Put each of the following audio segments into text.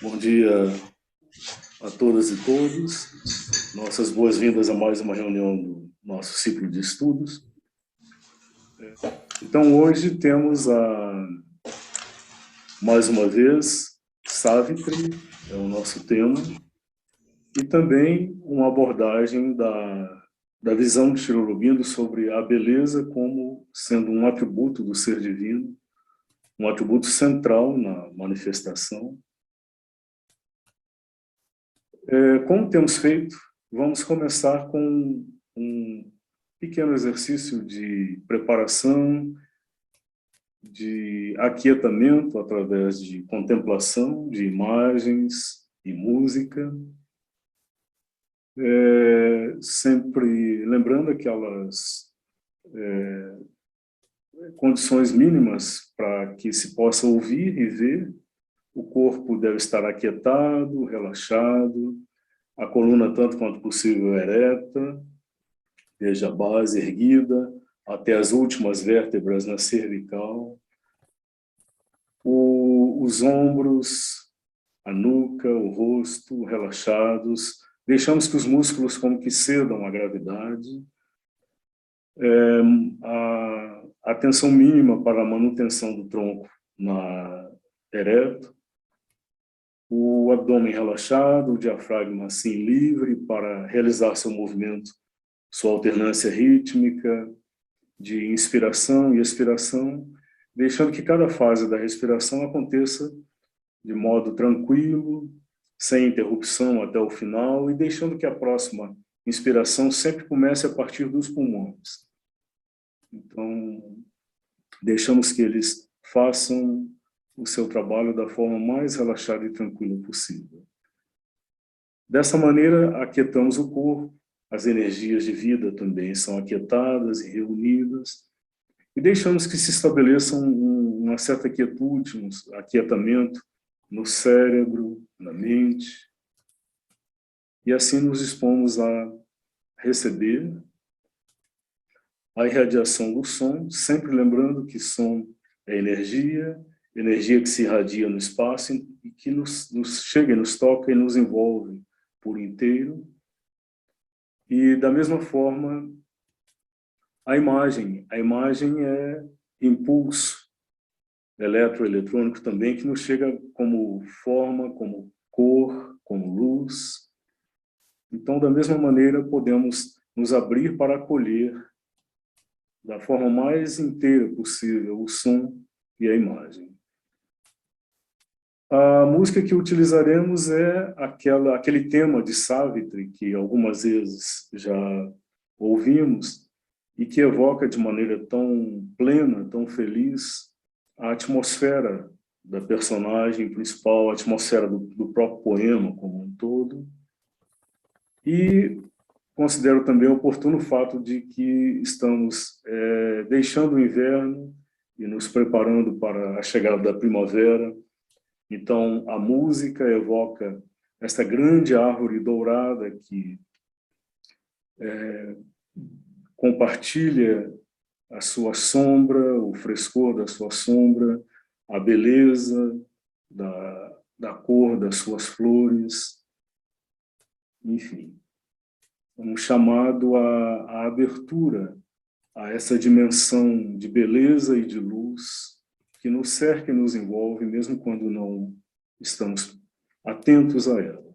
Bom dia a todas e todos. Nossas boas-vindas a mais uma reunião do nosso ciclo de estudos. Então, hoje temos, mais uma vez, Savitri, é o nosso tema, e também uma abordagem da visão de Sri Aurobindo sobre a beleza como sendo um atributo do ser divino, um atributo central na manifestação. Como temos feito, vamos começar com um pequeno exercício de preparação, de aquietamento através de contemplação, de imagens e música, sempre lembrando aquelas condições mínimas para que se possa ouvir e ver. O corpo deve estar aquietado, relaxado, a coluna tanto quanto possível ereta, desde a base erguida até as últimas vértebras na cervical, os ombros, a nuca, o rosto relaxados. Deixamos que os músculos como que cedam à gravidade. A atenção mínima para a manutenção do tronco ereto. O abdômen relaxado, o diafragma assim livre para realizar seu movimento, sua alternância rítmica de inspiração e expiração, deixando que cada fase da respiração aconteça de modo tranquilo, sem interrupção até o final, e deixando que a próxima inspiração sempre comece a partir dos pulmões. Então, deixamos que eles façam o seu trabalho da forma mais relaxada e tranquila possível. Dessa maneira, aquietamos o corpo, as energias de vida também são aquietadas e reunidas, e deixamos que se estabeleça uma certa quietude, um aquietamento no cérebro, na mente, e assim nos dispomos a receber a irradiação do som, sempre lembrando que som é energia, energia que se irradia no espaço e que nos chega, nos toca e nos envolve por inteiro. E da mesma forma, a imagem é impulso eletroeletrônico também, que nos chega como forma, como cor, como luz. Então, da mesma maneira, podemos nos abrir para acolher da forma mais inteira possível o som e a imagem. A música que utilizaremos é aquele tema de Savitri, que algumas vezes já ouvimos, e que evoca de maneira tão plena, tão feliz, a atmosfera da personagem principal, a atmosfera do próprio poema como um todo. E considero também oportuno o fato de que estamos deixando o inverno e nos preparando para a chegada da primavera. Então, a música evoca esta grande árvore dourada que compartilha a sua sombra, o frescor da sua sombra, a beleza da cor das suas flores, enfim. Um chamado à abertura a essa dimensão de beleza e de luz que nos cerca e nos envolve, mesmo quando não estamos atentos a ela.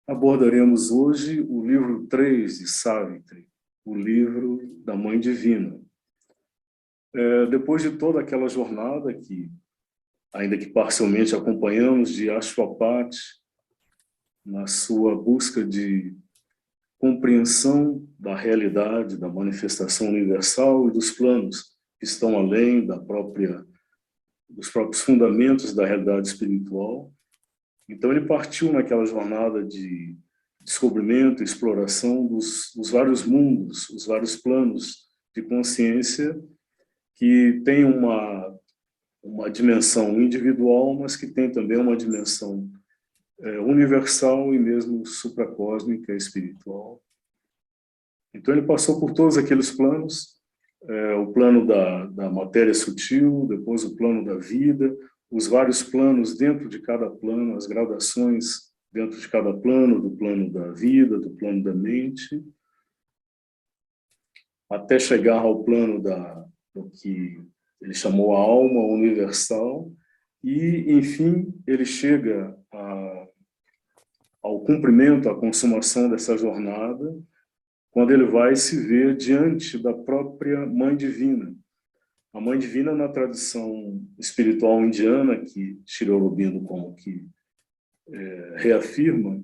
abordaremos hoje o livro 3 de Savitri, o livro da Mãe Divina. Depois de toda aquela jornada que, ainda que parcialmente acompanhamos, de Ashwapati, na sua busca de compreensão da realidade, da manifestação universal e dos planos que estão além dos próprios fundamentos da realidade espiritual. Então ele partiu naquela jornada de descobrimento, exploração dos vários mundos, os vários planos de consciência que tem uma dimensão individual, mas que tem também uma dimensão universal e mesmo supracósmica, espiritual. Então ele passou por todos aqueles planos, o plano da matéria sutil, depois o plano da vida, os vários planos dentro de cada plano, as gradações dentro de cada plano, do plano da vida, do plano da mente, até chegar ao plano do que ele chamou a alma universal, e, enfim, ele chega ao cumprimento, à consumação dessa jornada, quando ele vai se ver diante da própria Mãe Divina. A Mãe Divina, na tradição espiritual indiana, que Sri Aurobindo como que reafirma,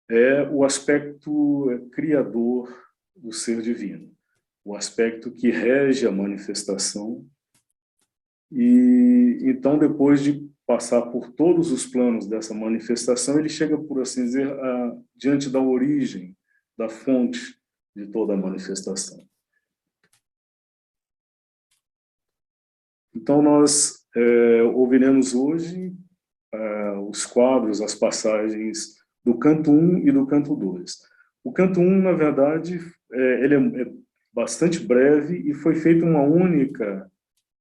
é o aspecto criador do ser divino, o aspecto que rege a manifestação. E então, depois de passar por todos os planos dessa manifestação, ele chega, por assim dizer, diante da origem, da fonte de toda a manifestação. Então, nós ouviremos hoje os quadros, as passagens do canto 1 e do canto 2. O canto 1, na verdade, ele é bastante breve e foi feito um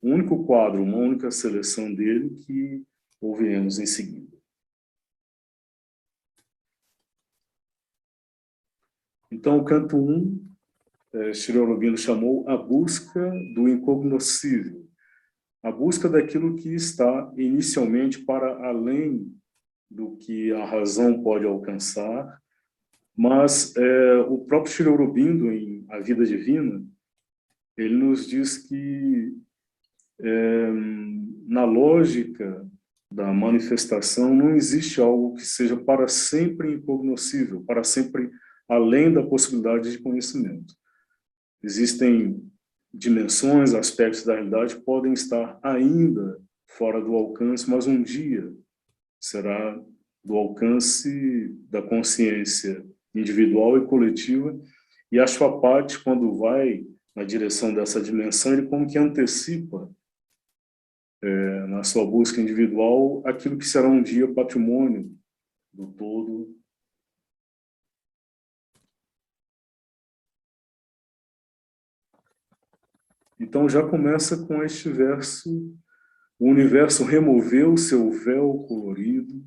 único quadro, uma única seleção dele que ouviremos em seguida. Então, o canto 1, Sri Aurobindo chamou a busca do incognoscível, a busca daquilo que está inicialmente para além do que a razão pode alcançar, mas o próprio Sri Aurobindo, em A Vida Divina, ele nos diz que na lógica da manifestação não existe algo que seja para sempre incognoscível, para sempre além da possibilidade de conhecimento. Existem dimensões, aspectos da realidade que podem estar ainda fora do alcance, mas um dia será do alcance da consciência individual e coletiva. E Ashwapati, quando vai na direção dessa dimensão, ele como que antecipa na sua busca individual aquilo que será um dia patrimônio do todo. Então já começa com este verso: o universo removeu seu véu colorido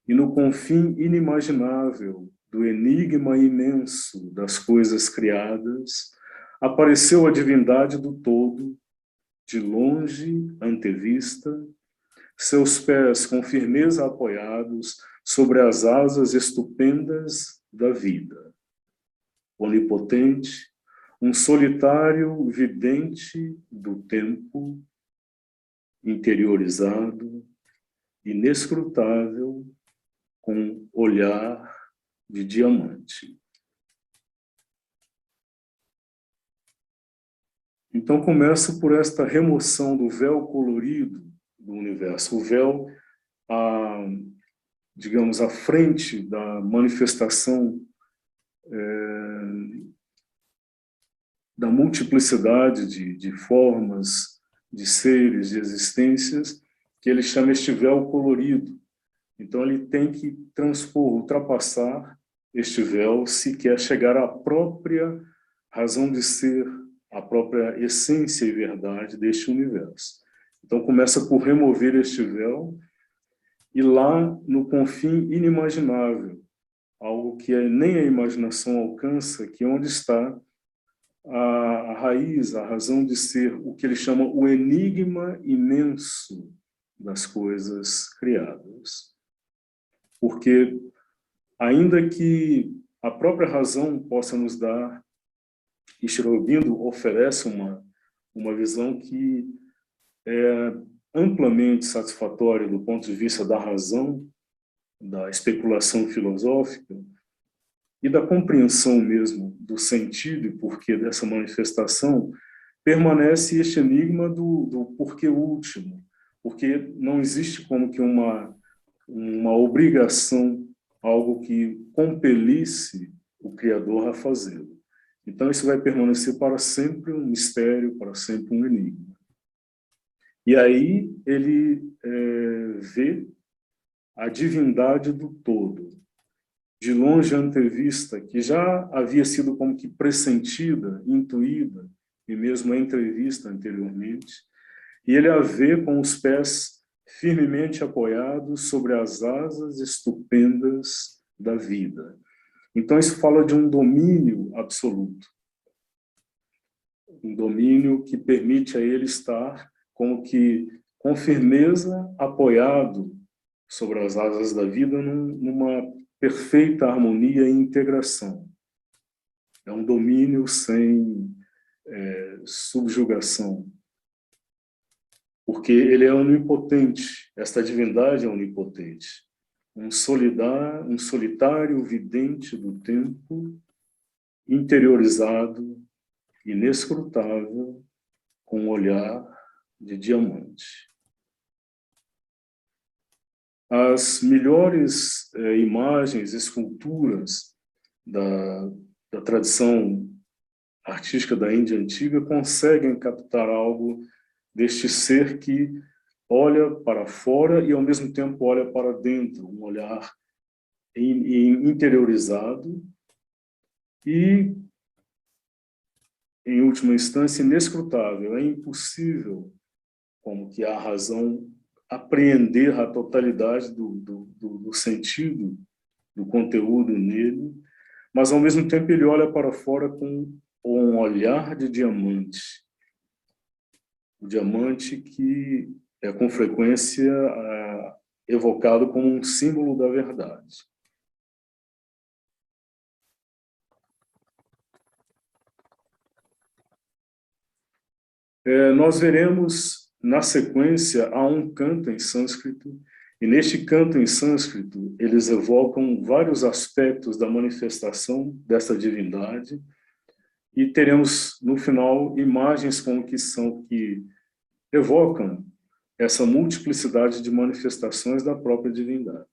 e no confim inimaginável do enigma imenso das coisas criadas apareceu a divindade do todo, de longe antevista, seus pés com firmeza apoiados sobre as asas estupendas da vida. Onipotente, um solitário vidente do tempo, interiorizado, inescrutável, com olhar de diamante. Então começa por esta remoção do véu colorido do universo. O véu, digamos, à frente da manifestação da multiplicidade de formas, de seres, de existências, que ele chama este véu colorido. Então ele tem que transpor, ultrapassar este véu se quer chegar à própria razão de ser, à própria essência e verdade deste universo. Então começa por remover este véu e lá no confim inimaginável, algo que nem a imaginação alcança, que é onde está a raiz, a razão de ser, o que ele chama o enigma imenso das coisas criadas. Porque ainda que a própria razão possa nos dar, e Sri Aurobindo oferece uma visão que é amplamente satisfatória do ponto de vista da razão, da especulação filosófica e da compreensão mesmo do sentido e porquê dessa manifestação, permanece este enigma do porquê último, porque não existe como que uma obrigação, algo que compelisse o Criador a fazê-lo. Então, isso vai permanecer para sempre um mistério, para sempre um enigma. E aí ele vê a divindade do todo, de longe antevista, que já havia sido como que pressentida, intuída, e mesmo entrevista anteriormente, e ele a vê com os pés firmemente apoiados sobre as asas estupendas da vida. Então, isso fala de um domínio absoluto, um domínio que permite a ele estar como que com firmeza apoiado sobre as asas da vida numa perfeita harmonia e integração. É um domínio sem subjugação, porque ele é onipotente, esta divindade é onipotente. Um solitário vidente do tempo, interiorizado, inescrutável, com um olhar de diamante. As melhores imagens, esculturas da tradição artística da Índia antiga conseguem captar algo deste ser que olha para fora e, ao mesmo tempo, olha para dentro, um olhar interiorizado e, em última instância, inescrutável. É impossível, como que a razão, apreender a totalidade do sentido, do conteúdo nele, mas, ao mesmo tempo, ele olha para fora com um olhar de diamante. O diamante que é, com frequência, evocado como um símbolo da verdade. Nós veremos, na sequência, há um canto em sânscrito, e neste canto em sânscrito, eles evocam vários aspectos da manifestação dessa divindade, e teremos, no final, imagens como que evocam essa multiplicidade de manifestações da própria divindade.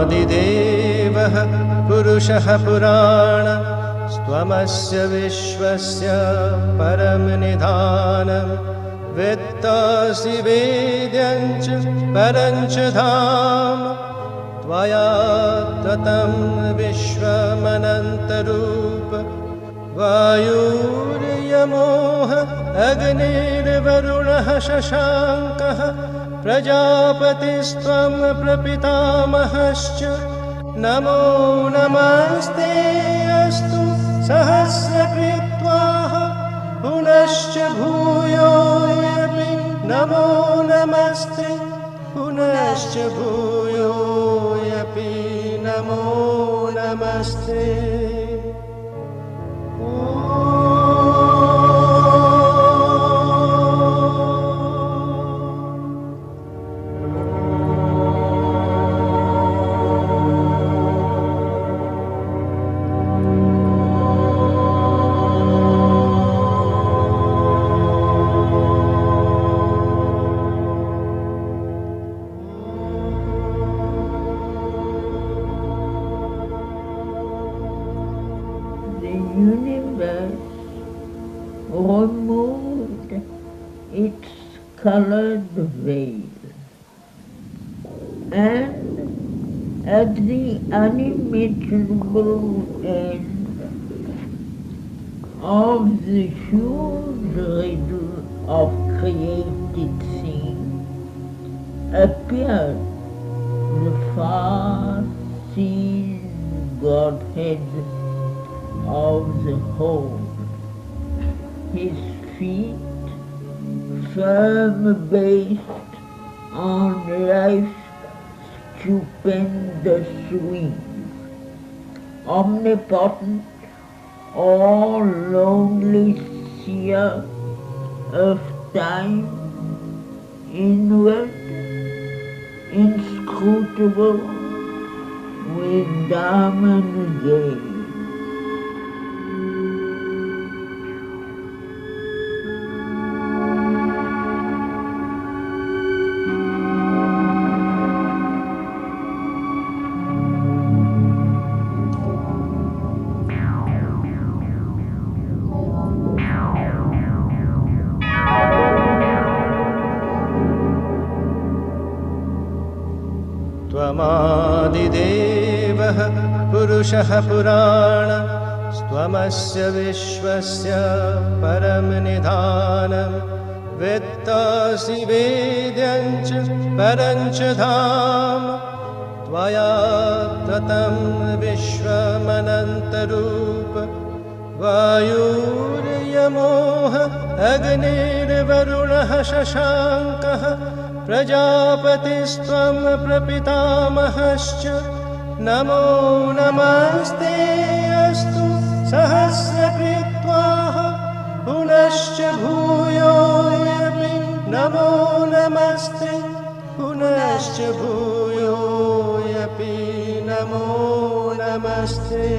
त्वमादिदेवः पुरुषः पुराण त्वमस्य विश्वस्य परं निधानं वेत्तासि वेद्यं च परं च धाम त्वया ततं विश्वमनन्तरूप वायुर्यमोः अग्निर्वरुणः शशाङ्कः प्रजापतिस्त्वं प्रपितामहश्च नमो नमस्ते अस्तु सहस्रकृत्वाः पुनश्च भूयो नमो नमस्ते पुनश्च भूयोऽपि नमो नमस्ते removed its colored veil, and at the unimaginable end of the huge riddle of created things appeared the far-seen Godhead of the whole. His feet, firm based on life's stupendous wings, omnipotent, all-lonely seer of time, inward, inscrutable, with diamond gaze. त्वमादिदेवः पुरुषः पुराण त्वमस्य विश्वस्य परं निधानं वेत्तासि वेद्यं च परं च धाम त्वया ततं विश्वमनन्तरूप वायुर्यमोः अग्निर्वरुणः शशाङ्कः प्रजापतिस्त्वं प्रपितामहश्च नमो नमस्ते अस्तु सहस्रकृत्वाः पुनश्च भूयोऽपि नमो नमस्ते पुनश्च भूयोऽपि नमो नमस्ते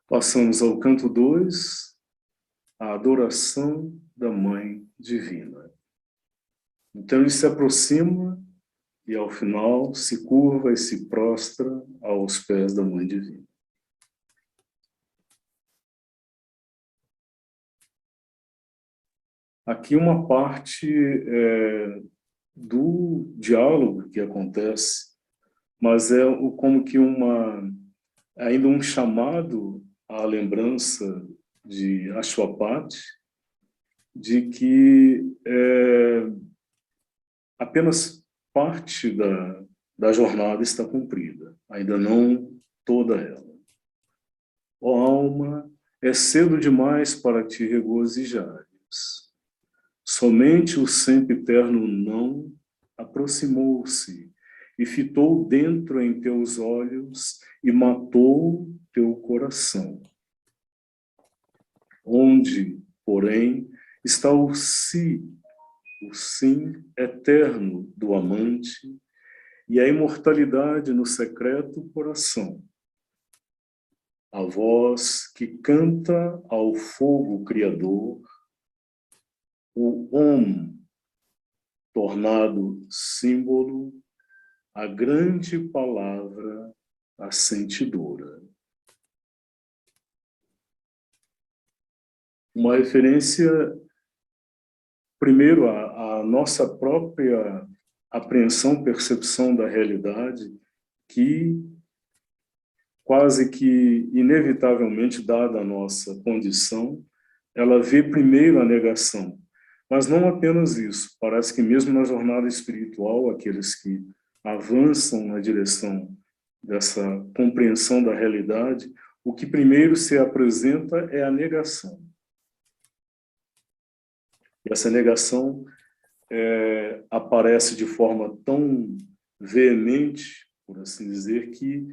Passamos ao canto 2, a adoração da Mãe Divina. Então ele se aproxima e ao final se curva e se prostra aos pés da Mãe Divina. Aqui uma parte do diálogo que acontece, mas é como que ainda um chamado à lembrança de Ashwapati, de que apenas parte da jornada está cumprida, ainda não toda ela. Ó alma, é cedo demais para te regozijares. Somente o sempiterno não aproximou-se e fitou dentro em teus olhos e matou teu coração. Onde, porém, está o si o sim eterno do amante e a imortalidade no secreto coração. A voz que canta ao fogo criador, o Om, tornado símbolo, a grande palavra assentidora. Uma referência, primeiro, à nossa própria apreensão, percepção da realidade, que quase que inevitavelmente, dada a nossa condição, ela vê primeiro a negação. Mas não apenas isso, parece que mesmo na jornada espiritual, aqueles que avançam na direção dessa compreensão da realidade, o que primeiro se apresenta é a negação. E essa negação aparece de forma tão veemente, por assim dizer, que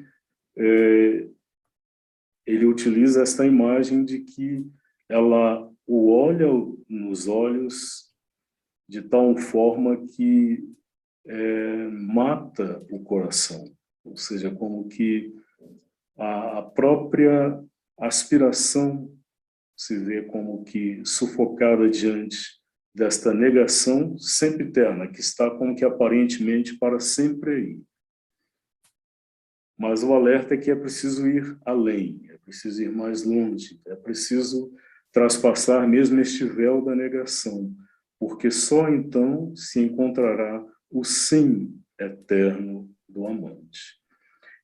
ele utiliza esta imagem de que ela o olha nos olhos de tal forma que mata o coração, ou seja, como que a própria aspiração se vê como que sufocada diante desta negação sempre eterna, que está como que aparentemente para sempre aí. Mas o alerta é que é preciso ir além, é preciso ir mais longe, é preciso traspassar mesmo este véu da negação, porque só então se encontrará o sim eterno do amante.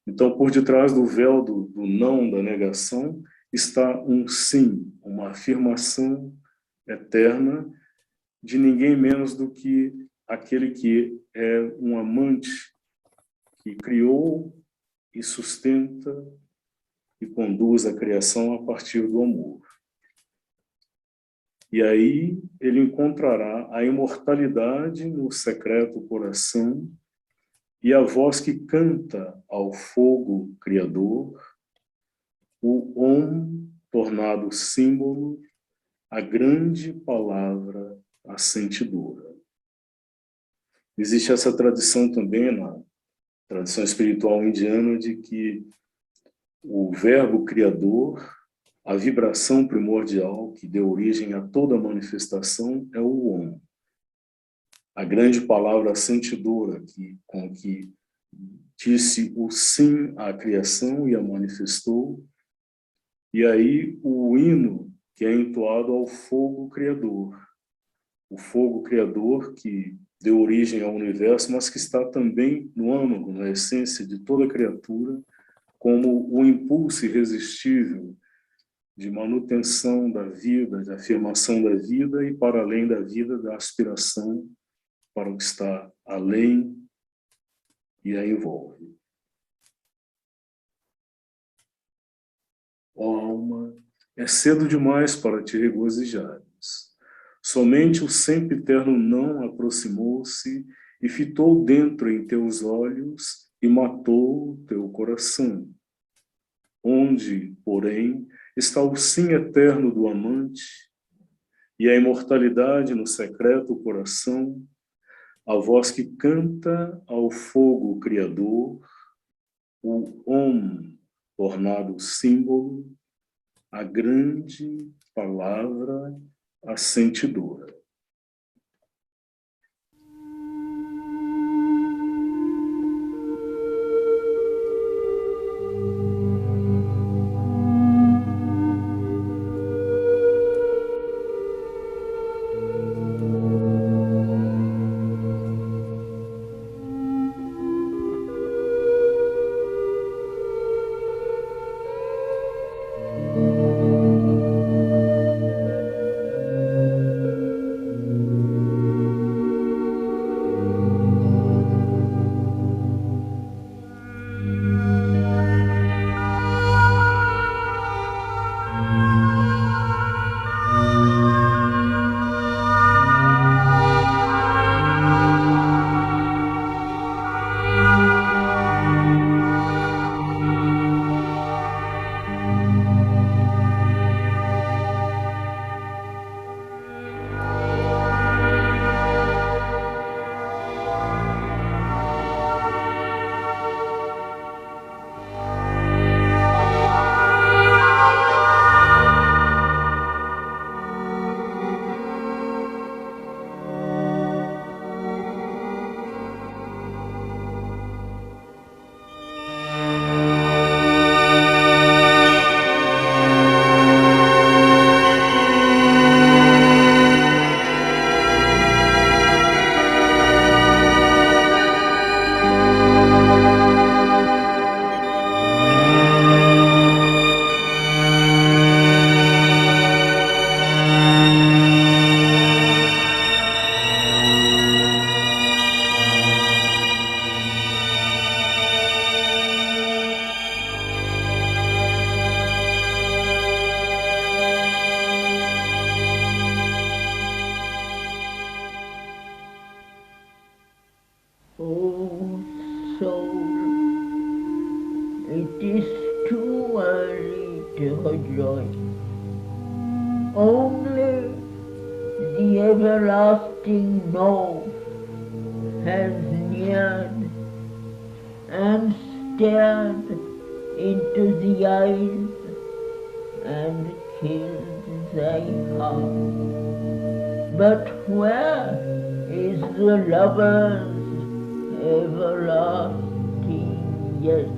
Então, por detrás do véu do não, da negação, está um sim, uma afirmação eterna de ninguém menos do que aquele que é um amante que criou e sustenta e conduz a criação a partir do amor. E aí ele encontrará a imortalidade no secreto coração e a voz que canta ao fogo criador, o Om tornado símbolo, a grande palavra assentidora. Existe essa tradição também na tradição espiritual indiana de que o verbo criador, a vibração primordial que deu origem a toda manifestação é o Om. A grande palavra assentidora com que disse o sim à criação e a manifestou. E aí o hino que é entoado ao fogo criador. O fogo criador que deu origem ao universo, mas que está também no âmago, na essência de toda criatura, como o impulso irresistível de manutenção da vida, de afirmação da vida e, para além da vida, da aspiração para o que está além e a envolve. Ó alma, é cedo demais para te regozijares. Somente o sempre eterno não aproximou-se e fitou dentro em teus olhos e matou teu coração. Onde, porém, está o sim eterno do amante e a imortalidade no secreto coração, a voz que canta ao fogo criador, o Om tornado símbolo, a grande palavra assentidora. Oh, soul, it is too early to rejoice. Only the everlasting No has neared and stared into the eyes and killed thy heart. But where is the lover's everlasting yes,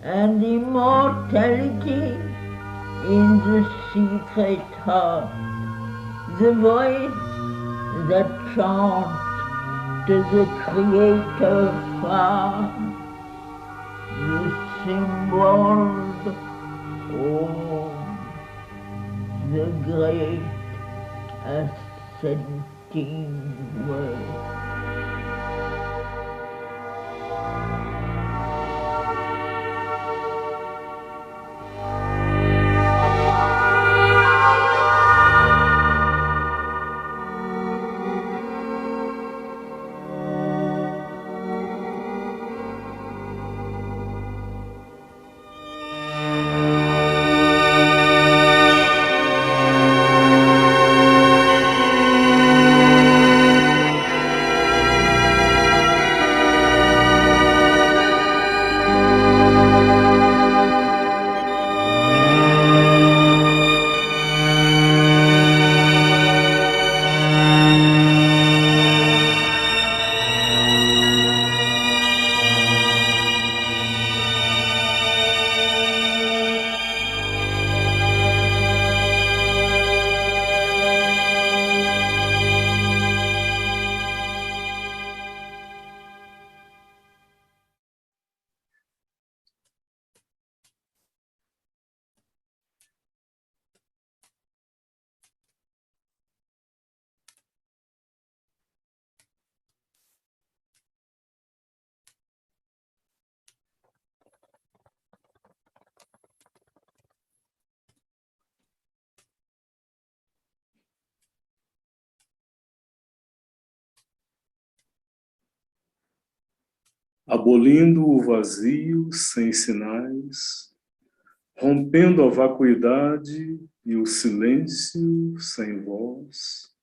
and immortality in the secret heart, the voice that chants to the Creator far, the symboled Om, the great ascending word. Abolindo o vazio sem sinais, rompendo a vacuidade e o silêncio sem voz,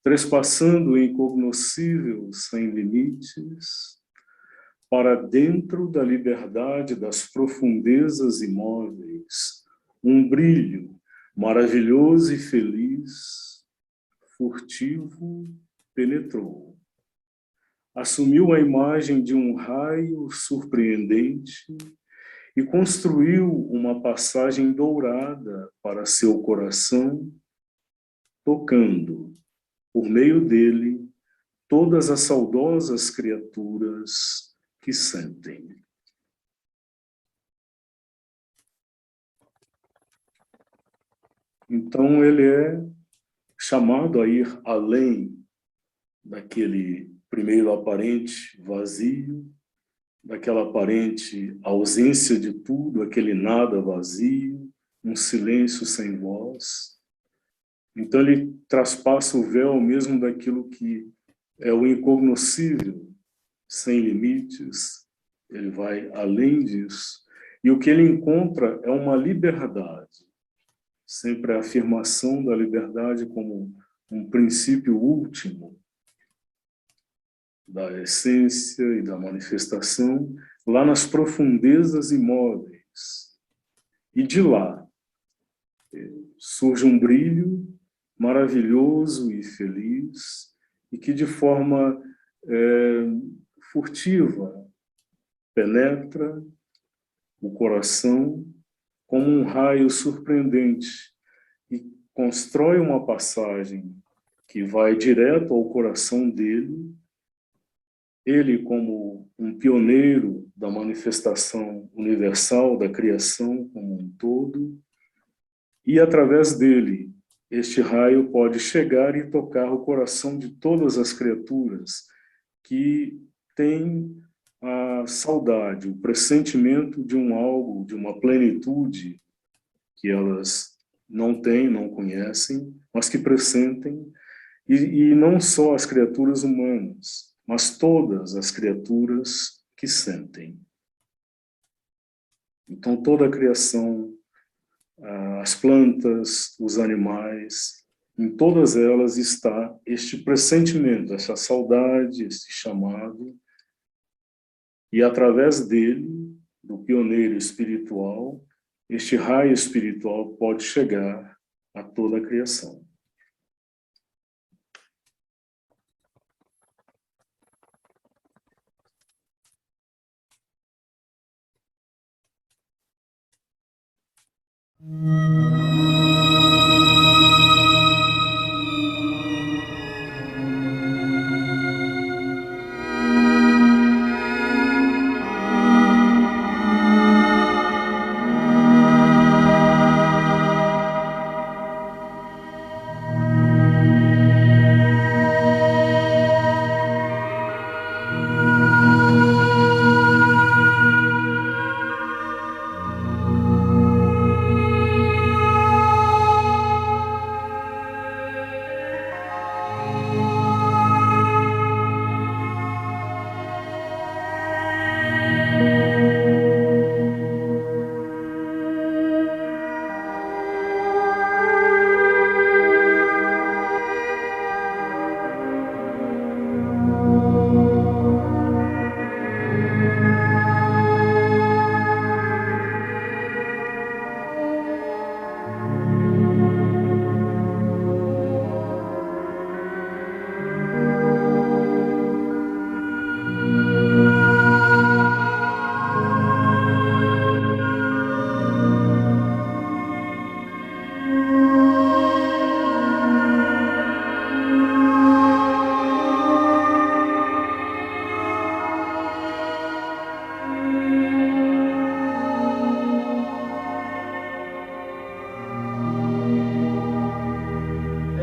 trespassando o incognoscível sem limites, para dentro da liberdade das profundezas imóveis, um brilho maravilhoso e feliz, furtivo, penetrou. Assumiu a imagem de um raio surpreendente e construiu uma passagem dourada para seu coração, tocando, por meio dele, todas as saudosas criaturas que sentem. Então, ele é chamado a ir além daquele primeiro aparente vazio, daquela aparente ausência de tudo, aquele nada vazio, um silêncio sem voz. Então ele traspassa o véu mesmo daquilo que é o incognoscível, sem limites, ele vai além disso. E o que ele encontra é uma liberdade, sempre a afirmação da liberdade como um princípio último, da essência e da manifestação, lá nas profundezas imóveis. E de lá surge um brilho maravilhoso e feliz, e que de forma furtiva penetra o coração como um raio surpreendente e constrói uma passagem que vai direto ao coração dele, ele como um pioneiro da manifestação universal, da criação como um todo, e através dele, este raio pode chegar e tocar o coração de todas as criaturas que têm a saudade, o pressentimento de um algo, de uma plenitude que elas não têm, não conhecem, mas que pressentem, e não só as criaturas humanas, mas todas as criaturas que sentem. Então, toda a criação, as plantas, os animais, em todas elas está este pressentimento, essa saudade, esse chamado, e através dele, do pioneiro espiritual, este raio espiritual pode chegar a toda a criação.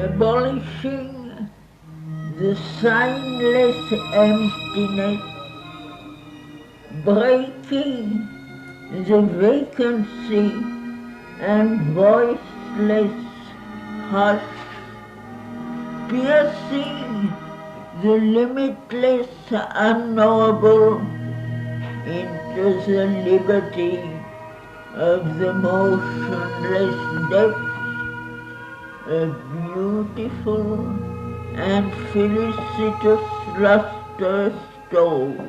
Abolishing the signless emptiness, breaking the vacancy and voiceless hush, piercing the limitless unknowable into the liberty of the motionless depths, a beautiful and felicitous luster stole,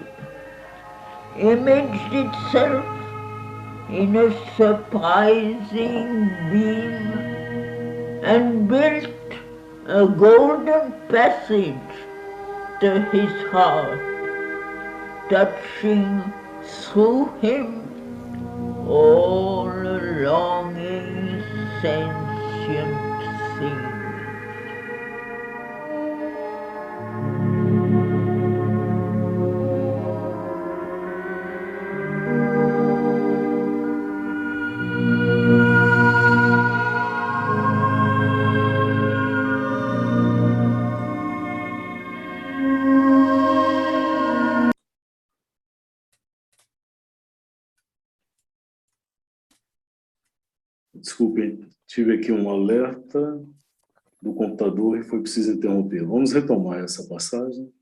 imaged itself in a surprising beam and built a golden passage to his heart, touching through him all a longing sentient thing. Desculpem, tive aqui um alerta do computador e foi preciso interromper. Vamos retomar essa passagem.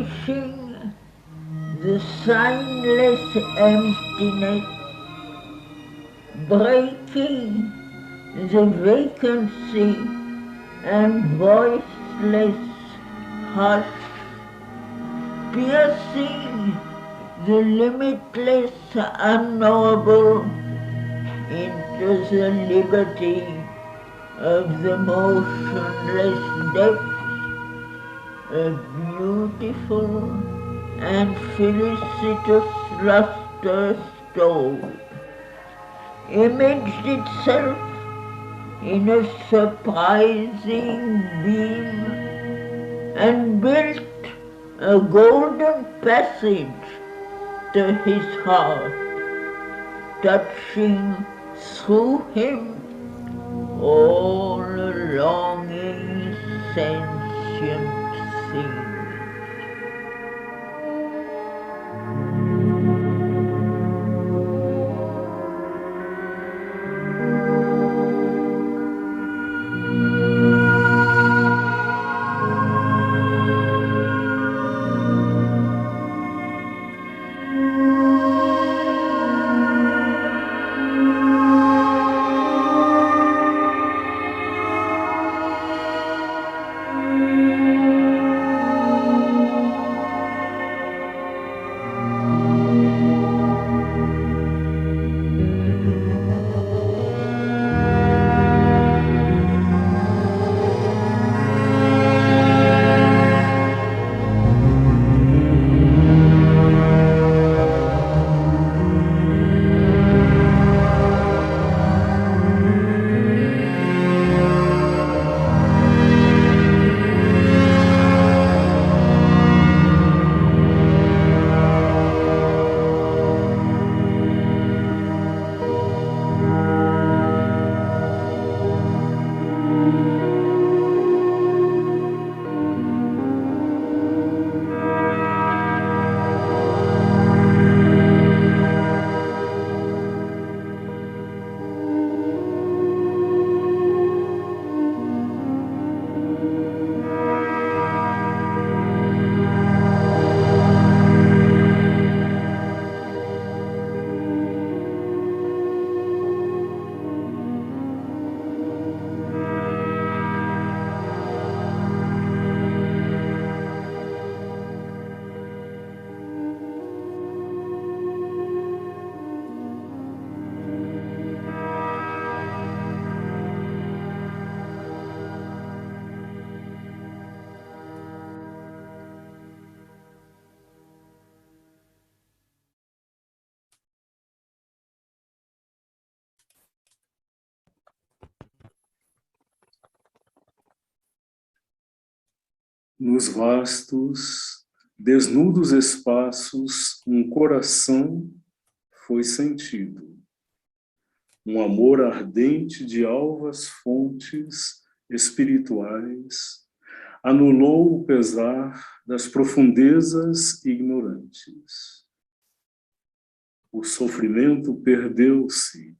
vanishing the signless emptiness, breaking the vacancy and voiceless hush, piercing the limitless unknowable into the liberty of the motionless depths, a beautiful and felicitous luster stole, imaged itself in a surprising beam, and built a golden passage to his heart, touching through him all a longing sentient thing. Nos vastos, desnudos espaços, um coração foi sentido. Um amor ardente de alvas fontes espirituais anulou o pesar das profundezas ignorantes. O sofrimento perdeu-se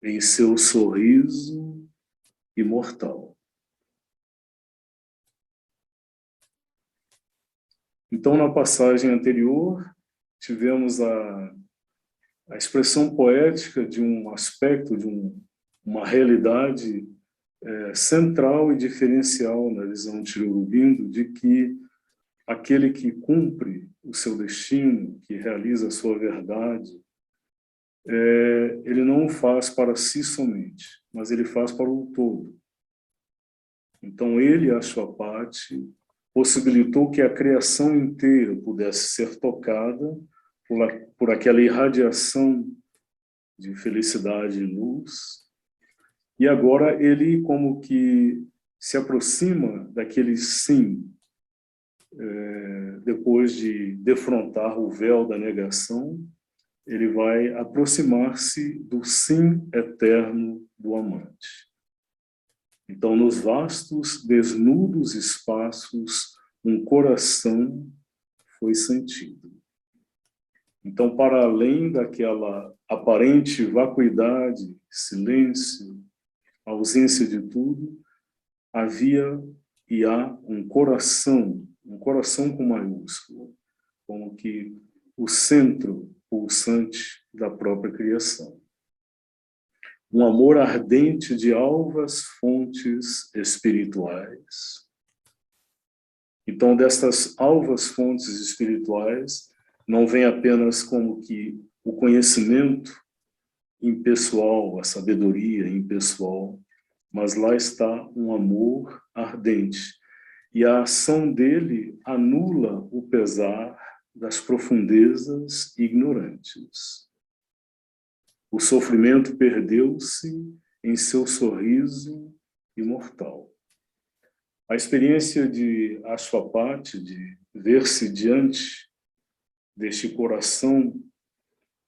em seu sorriso imortal. Então, na passagem anterior, tivemos a expressão poética de um aspecto, de uma realidade central e diferencial na visão de Sri Aurobindo, de que aquele que cumpre o seu destino, que realiza a sua verdade, ele não o faz para si somente, mas ele faz para o todo. Então, ele, a sua parte, possibilitou que a criação inteira pudesse ser tocada por aquela irradiação de felicidade e luz. E agora ele como que se aproxima daquele sim, depois de defrontar o véu da negação, ele vai aproximar-se do sim eterno do amante. Então, nos vastos, desnudos espaços, um coração foi sentido. Então, para além daquela aparente vacuidade, silêncio, ausência de tudo, havia e há um coração um coração com maiúsculo, como que o centro pulsante da própria criação. Um amor ardente de alvas fontes espirituais. Então, dessas alvas fontes espirituais, não vem apenas como que o conhecimento impessoal, a sabedoria impessoal, mas lá está um amor ardente. E a ação dele anula o pesar das profundezas ignorantes. O sofrimento perdeu-se em seu sorriso imortal. A experiência de Ashwapati, de ver-se diante deste coração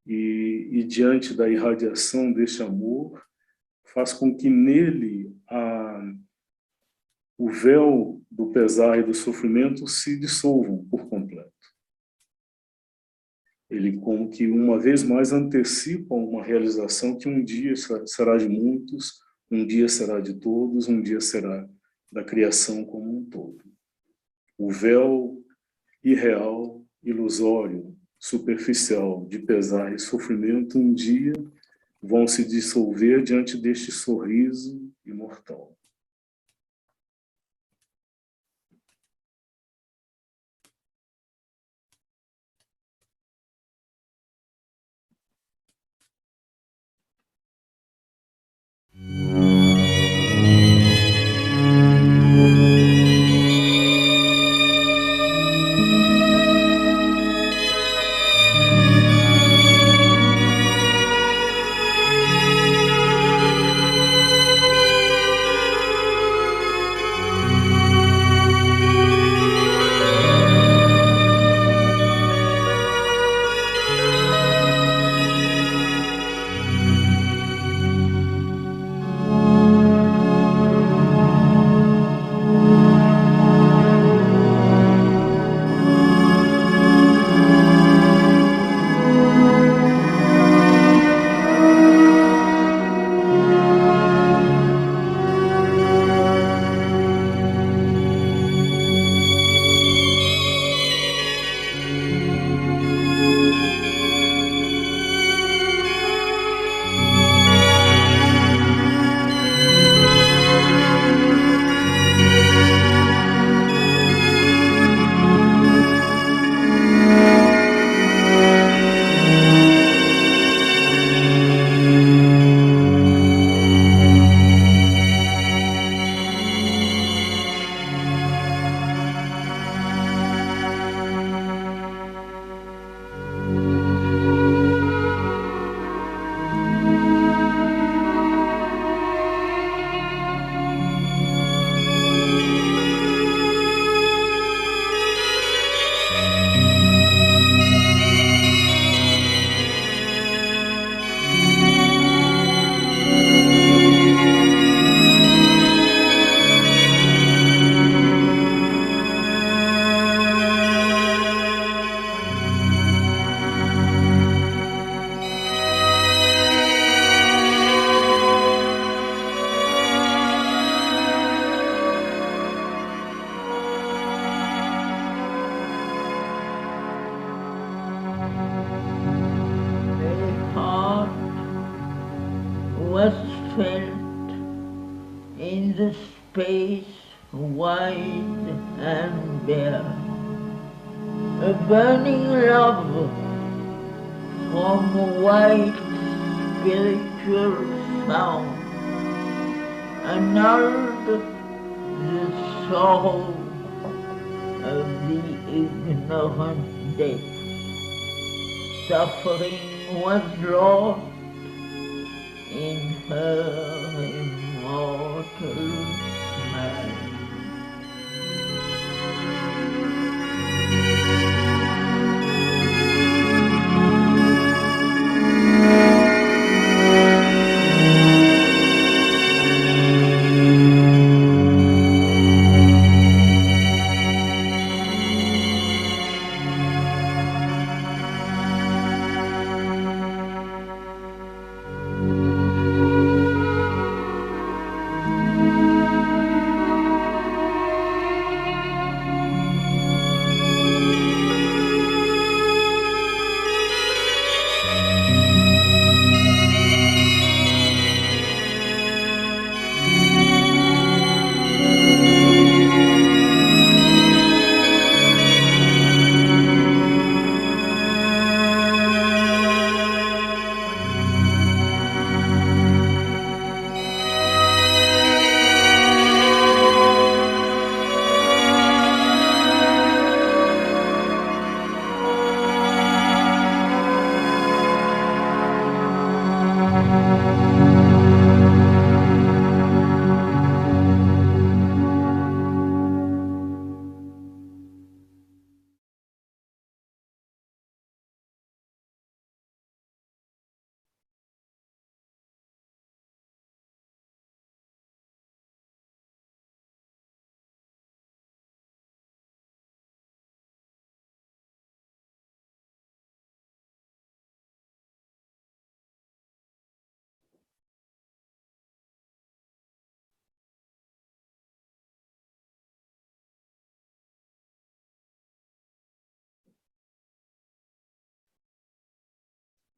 e diante da irradiação deste amor, faz com que nele o véu do pesar e do sofrimento se dissolvam por completo. Ele como que uma vez mais antecipa uma realização que um dia será de muitos, um dia será de todos, um dia será da criação como um todo. O véu irreal, ilusório, superficial de pesar e sofrimento um dia vão se dissolver diante deste sorriso imortal. was felt in the space wide and bare, a burning love from white spiritual sound annulled the sorrow of the ignorant death. Suffering was lost in her immortal smile.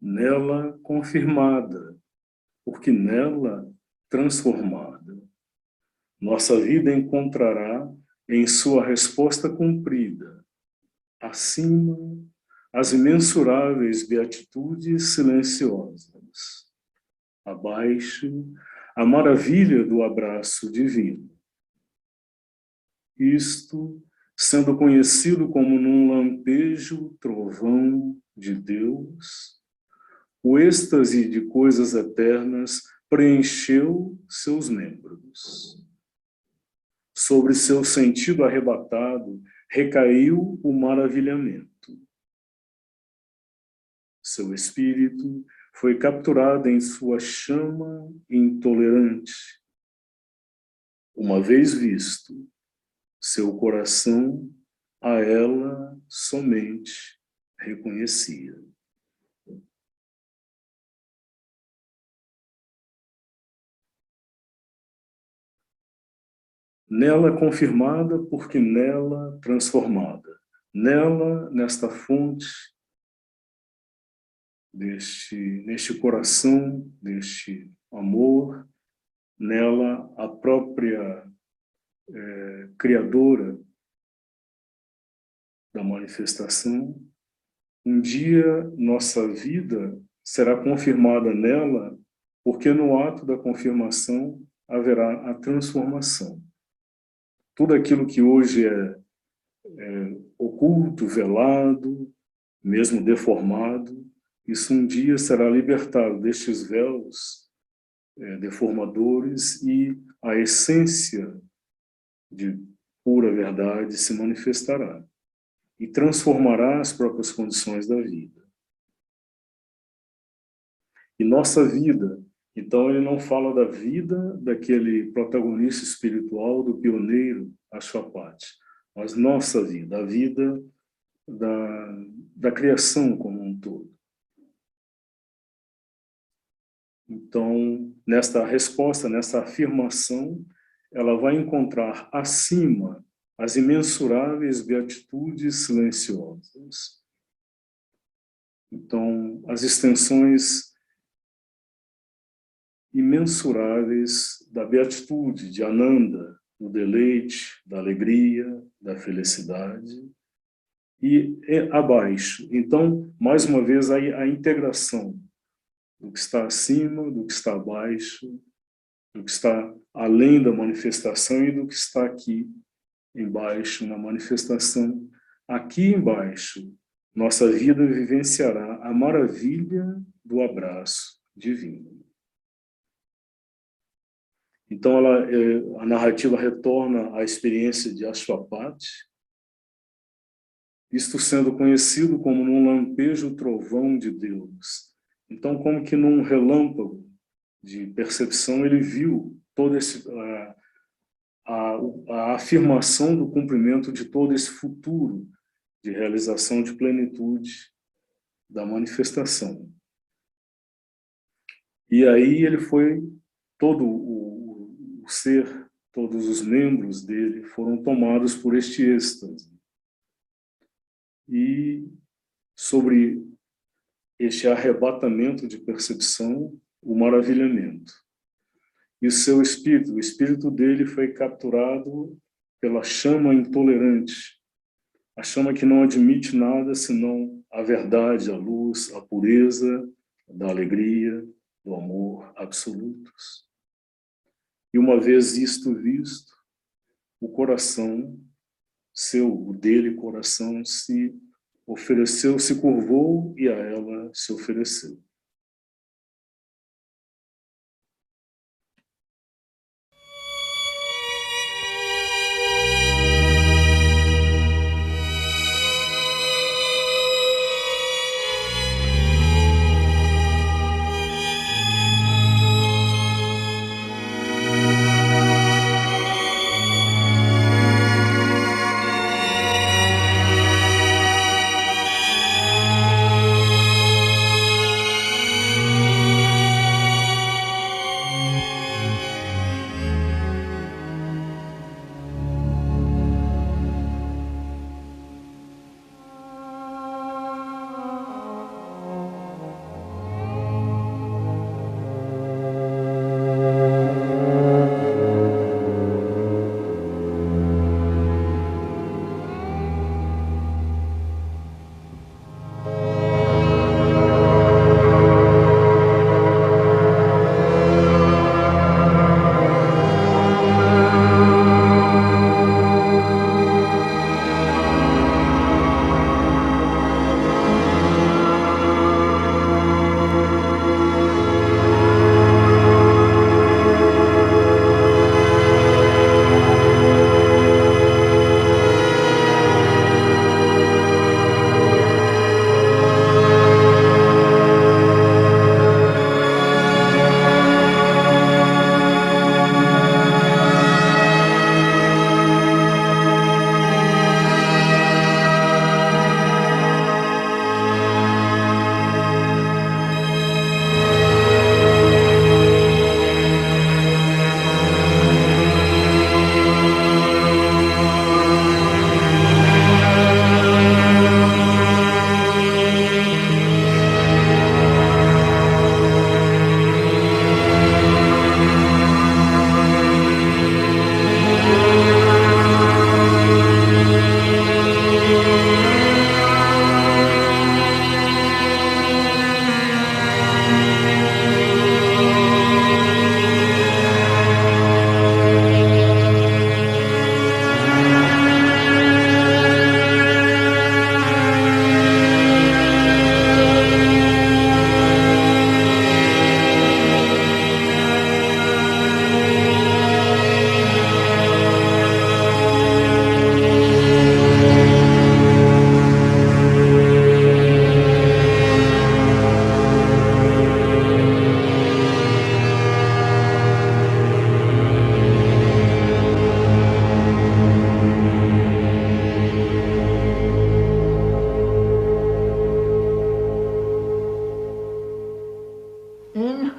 nela confirmada, porque nela transformada. Nossa vida encontrará em sua resposta cumprida, acima, as imensuráveis beatitudes silenciosas, abaixo, a maravilha do abraço divino. Isto, sendo conhecido como num lampejo trovão de Deus, o êxtase de coisas eternas preencheu seus membros. Sobre seu sentido arrebatado recaiu o maravilhamento. Seu espírito foi capturado em sua chama intolerante. Uma vez visto, seu coração a ela somente reconhecia. Nela confirmada, porque nela transformada. Nela, nesta fonte, neste coração, deste amor, nela a própria criadora da manifestação. Um dia nossa vida será confirmada nela, porque no ato da confirmação haverá a transformação. Tudo aquilo que hoje é oculto, velado, mesmo deformado, isso um dia será libertado destes véus deformadores e a essência de pura verdade se manifestará e transformará as próprias condições da vida. E nossa vida, então ele não fala da vida daquele protagonista espiritual, do pioneiro Ashwapati, mas nossa vida, a vida da criação como um todo. Então, nesta resposta, nessa afirmação, ela vai encontrar acima as imensuráveis beatitudes silenciosas. Então, as extensões imensuráveis da beatitude, de Ananda, do deleite, da alegria, da felicidade, e abaixo. Então, mais uma vez, a integração do que está acima, do que está abaixo, do que está além da manifestação e do que está aqui embaixo, na manifestação. Aqui embaixo, nossa vida vivenciará a maravilha do abraço divino. Então, a narrativa retorna à experiência de Ashwapati, isto sendo conhecido como num lampejo trovão de Deus. Então, como que num relâmpago de percepção, ele viu todo a afirmação do cumprimento de todo esse futuro de realização de plenitude da manifestação. E aí ele foi, todo o ser, todos os membros dele foram tomados por este êxtase. E sobre este arrebatamento de percepção, o maravilhamento. E o seu espírito, o espírito dele foi capturado pela chama intolerante, a chama que não admite nada senão a verdade, a luz, a pureza, da alegria, do amor absolutos. E uma vez isto visto, o coração seu, o dele coração, se ofereceu, se curvou e a ela se ofereceu.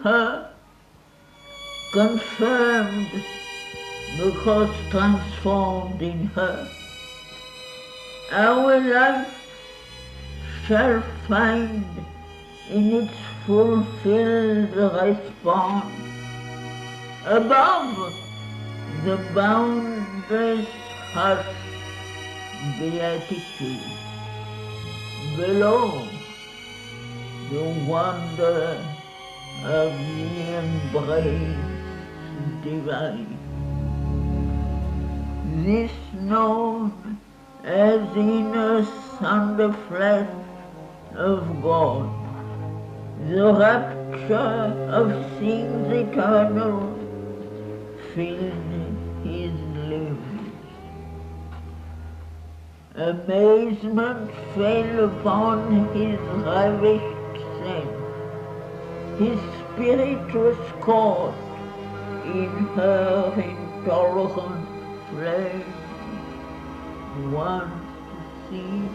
her, confirmed because transformed in her. Our life shall find in its fulfilled response above the boundless hush beatitude, below the wonder of the embrace divine. This known as inner thunder flash of God, the rapture of things eternal filled his limbs. Amazement fell upon his ravished sense. His spirit was caught in her intolerant flame. Once seen,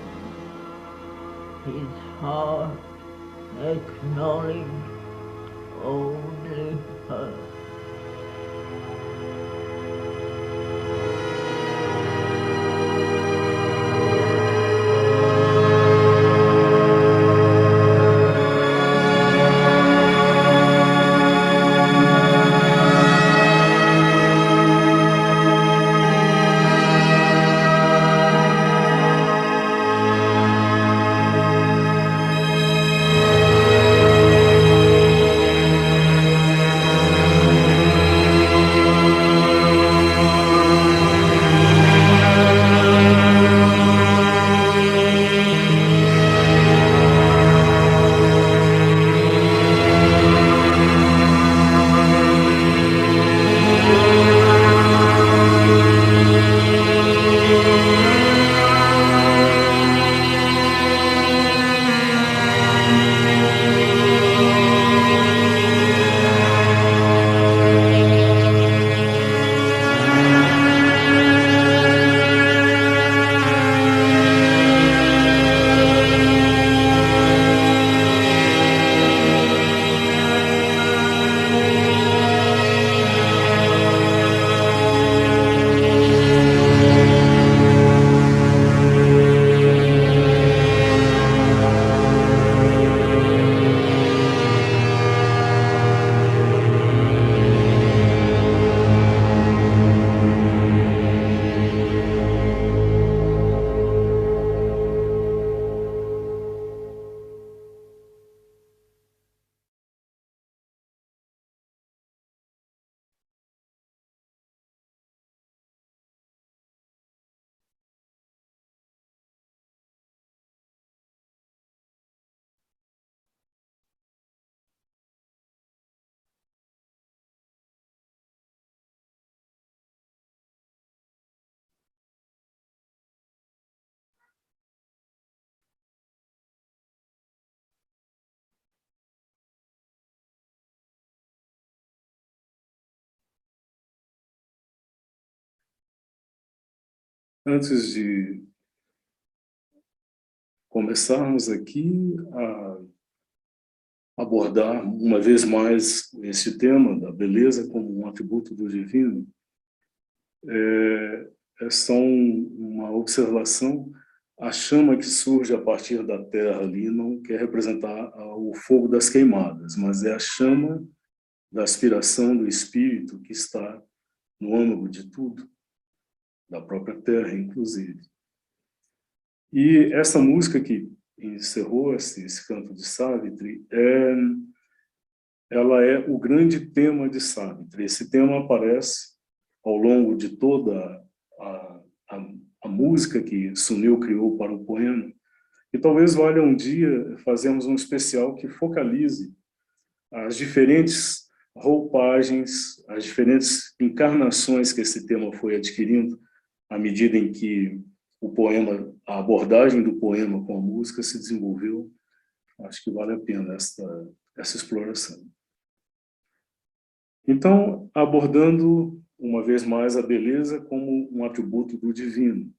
his heart acknowledged only her. Antes de começarmos aqui a abordar uma vez mais esse tema da beleza como um atributo do divino, é só uma observação. A chama que surge a partir da terra ali não quer representar o fogo das queimadas, mas é a chama da aspiração do espírito que está no âmago de tudo, da própria terra, inclusive. E essa música que encerrou esse canto de Savitri, ela é o grande tema de Savitri. Esse tema aparece ao longo de toda a música que Sunil criou para o poema, e talvez valha um dia fazermos um especial que focalize as diferentes roupagens, as diferentes encarnações que esse tema foi adquirindo à medida em que o poema, a abordagem do poema com a música se desenvolveu. Acho que vale a pena essa exploração. Então, abordando uma vez mais a beleza como um atributo do divino.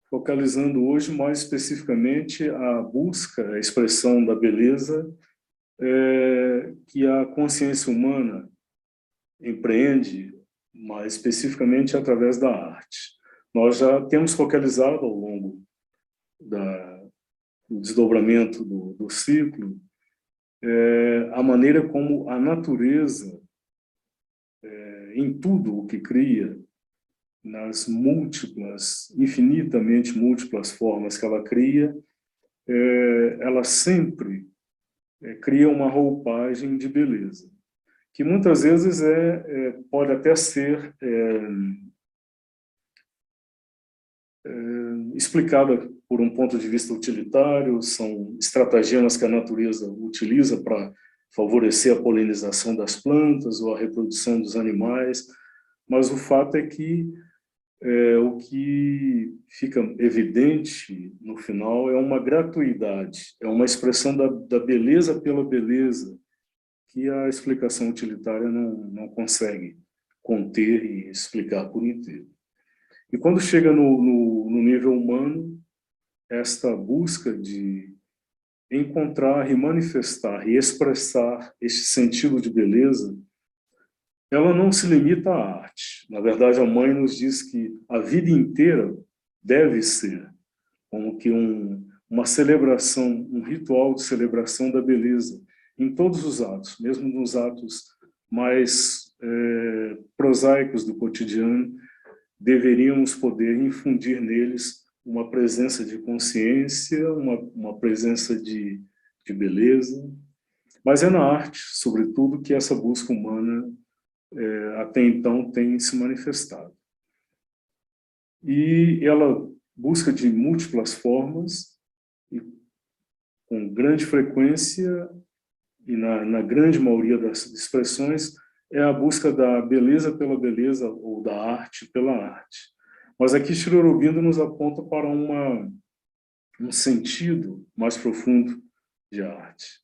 focalizando hoje mais especificamente a busca, a expressão da beleza que a consciência humana empreende, mais especificamente através da arte. Nós já temos focalizado ao longo do desdobramento do ciclo a maneira como a natureza, em tudo o que cria, nas múltiplas, infinitamente múltiplas formas que ela cria, ela sempre cria uma roupagem de beleza, que muitas vezes pode até ser explicada por um ponto de vista utilitário, são estratagemas que a natureza utiliza para favorecer a polinização das plantas ou a reprodução dos animais, mas o fato é que o que fica evidente no final é uma gratuidade, é uma expressão da beleza pela beleza, que a explicação utilitária não consegue conter e explicar por inteiro. E quando chega no nível humano, esta busca de encontrar e manifestar e expressar este sentido de beleza, ela não se limita à arte. Na verdade, a mãe nos diz que a vida inteira deve ser como que uma celebração, um ritual de celebração da beleza, em todos os atos, mesmo nos atos mais prosaicos do cotidiano, deveríamos poder infundir neles uma presença de consciência, uma presença de beleza. Mas é na arte, sobretudo, que essa busca humana até então tem se manifestado. E ela busca de múltiplas formas, e com grande frequência, e na grande maioria das expressões, é a busca da beleza pela beleza, ou da arte pela arte. Mas aqui Sri Aurobindo nos aponta para um sentido mais profundo de arte.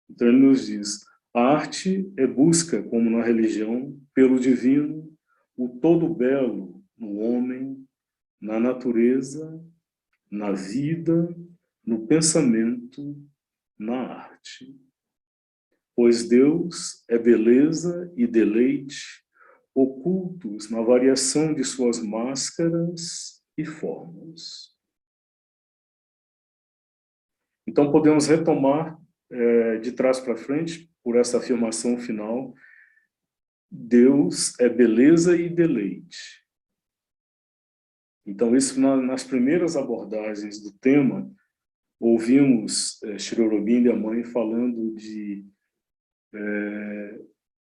Então ele nos diz: a arte é busca, como na religião, pelo divino, o todo belo no homem, na natureza, na vida, no pensamento, na arte. Pois Deus é beleza e deleite, ocultos na variação de suas máscaras e formas. Então podemos retomar de trás para frente, por essa afirmação final: Deus é beleza e deleite. Então, isso nas primeiras abordagens do tema, ouvimos Sri Aurobindo e a mãe falando de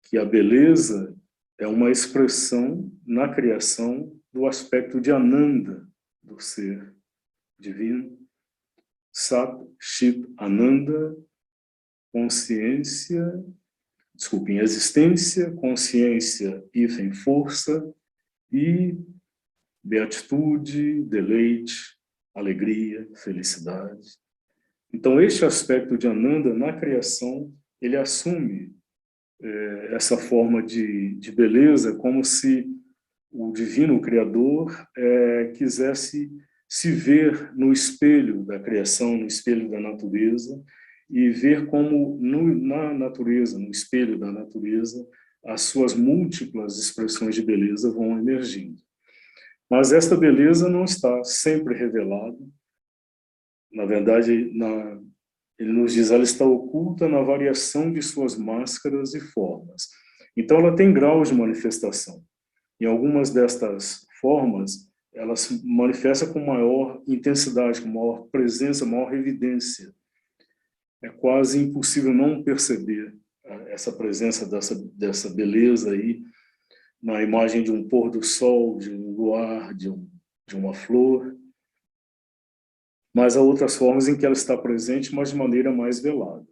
que a beleza é uma expressão na criação do aspecto de Ananda, do ser divino. Sat, Chit, Ananda, consciência, desculpem, existência, consciência, hífen, força, e beatitude, deleite, alegria, felicidade. Então, este aspecto de Ananda na criação, ele assume essa forma de beleza como se o divino Criador quisesse se ver no espelho da criação, no espelho da natureza, e ver como na natureza, no espelho da natureza, as suas múltiplas expressões de beleza vão emergindo. Mas esta beleza não está sempre revelada. Na verdade, ele nos diz, ela está oculta na variação de suas máscaras e formas. Então, ela tem graus de manifestação. Em algumas destas formas, ela se manifesta com maior intensidade, com maior presença, maior evidência. É quase impossível não perceber essa presença dessa beleza aí na imagem de um pôr do sol, de um luar, de uma flor. Mas há outras formas em que ela está presente, mas de maneira mais velada.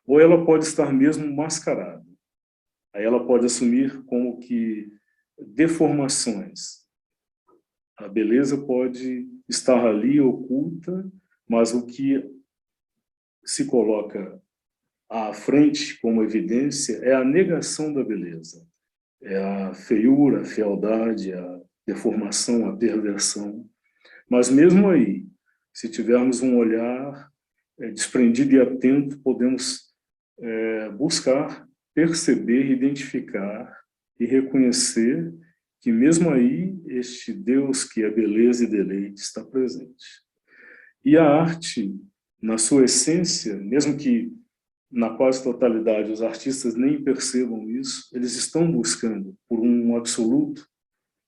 Ou ela pode estar mesmo mascarada. Aí ela pode assumir como que deformações. A beleza pode estar ali oculta, mas o que se coloca à frente como evidência é a negação da beleza. É a feiura, a fealdade, a deformação, a perversão. Mas mesmo aí, se tivermos um olhar desprendido e atento, podemos buscar, perceber, identificar e reconhecer que mesmo aí este Deus que é beleza e deleite está presente. E a arte, na sua essência, mesmo que na quase totalidade os artistas nem percebam isso, eles estão buscando por um absoluto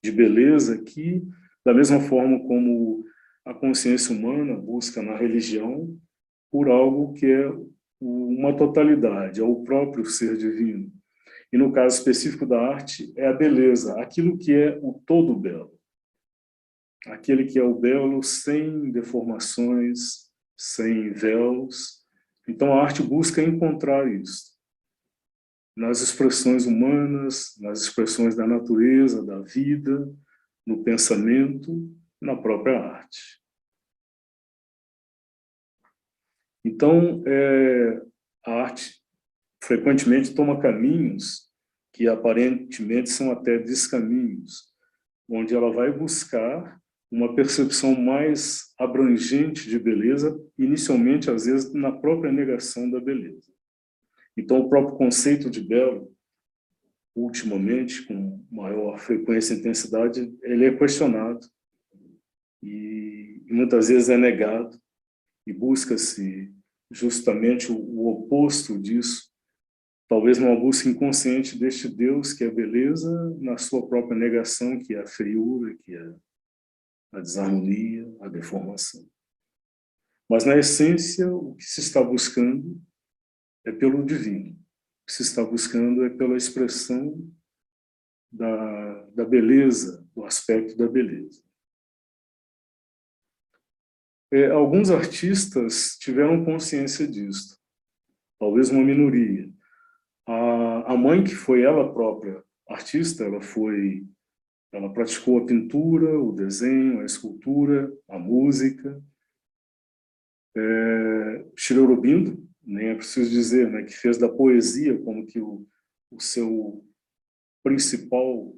de beleza que, da mesma forma como a consciência humana busca na religião por algo que é uma totalidade, é o próprio ser divino. E no caso específico da arte, é a beleza, aquilo que é o todo belo. Aquele que é o belo sem deformações, sem véus. Então a arte busca encontrar isso nas expressões humanas, nas expressões da natureza, da vida, no pensamento, na própria arte. Então, a arte frequentemente toma caminhos que aparentemente são até descaminhos, onde ela vai buscar uma percepção mais abrangente de beleza, inicialmente, às vezes, na própria negação da beleza. Então, o próprio conceito de belo, ultimamente, com maior frequência e intensidade, ele é questionado e muitas vezes é negado, e busca-se justamente o oposto disso, talvez uma busca inconsciente deste Deus que é beleza na sua própria negação, que é a feiura, que é a desarmonia, a deformação. Mas, na essência, o que se está buscando é pelo divino. O que se está buscando é pela expressão da beleza, do aspecto da beleza. Alguns artistas tiveram consciência disso, talvez uma minoria. A mãe, que foi ela própria artista, ela praticou a pintura, o desenho, a escultura, a música. Shri Aurobindo, nem é preciso dizer, né, que fez da poesia como que o seu principal,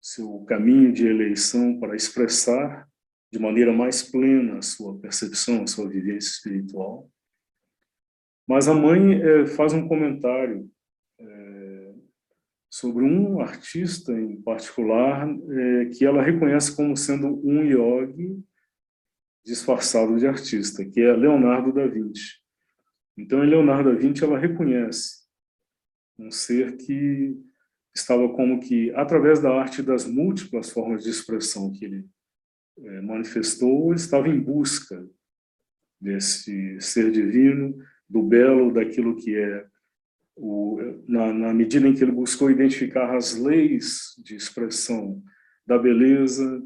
seu caminho de eleição para expressar de maneira mais plena a sua percepção, a sua vivência espiritual. Mas a mãe faz um comentário sobre um artista em particular que ela reconhece como sendo um yogi disfarçado de artista, que é Leonardo da Vinci. Então, em Leonardo da Vinci, ela reconhece um ser que estava como que, através da arte das múltiplas formas de expressão que ele manifestou, estava em busca desse ser divino, do belo, daquilo que é, na medida em que ele buscou identificar as leis de expressão da beleza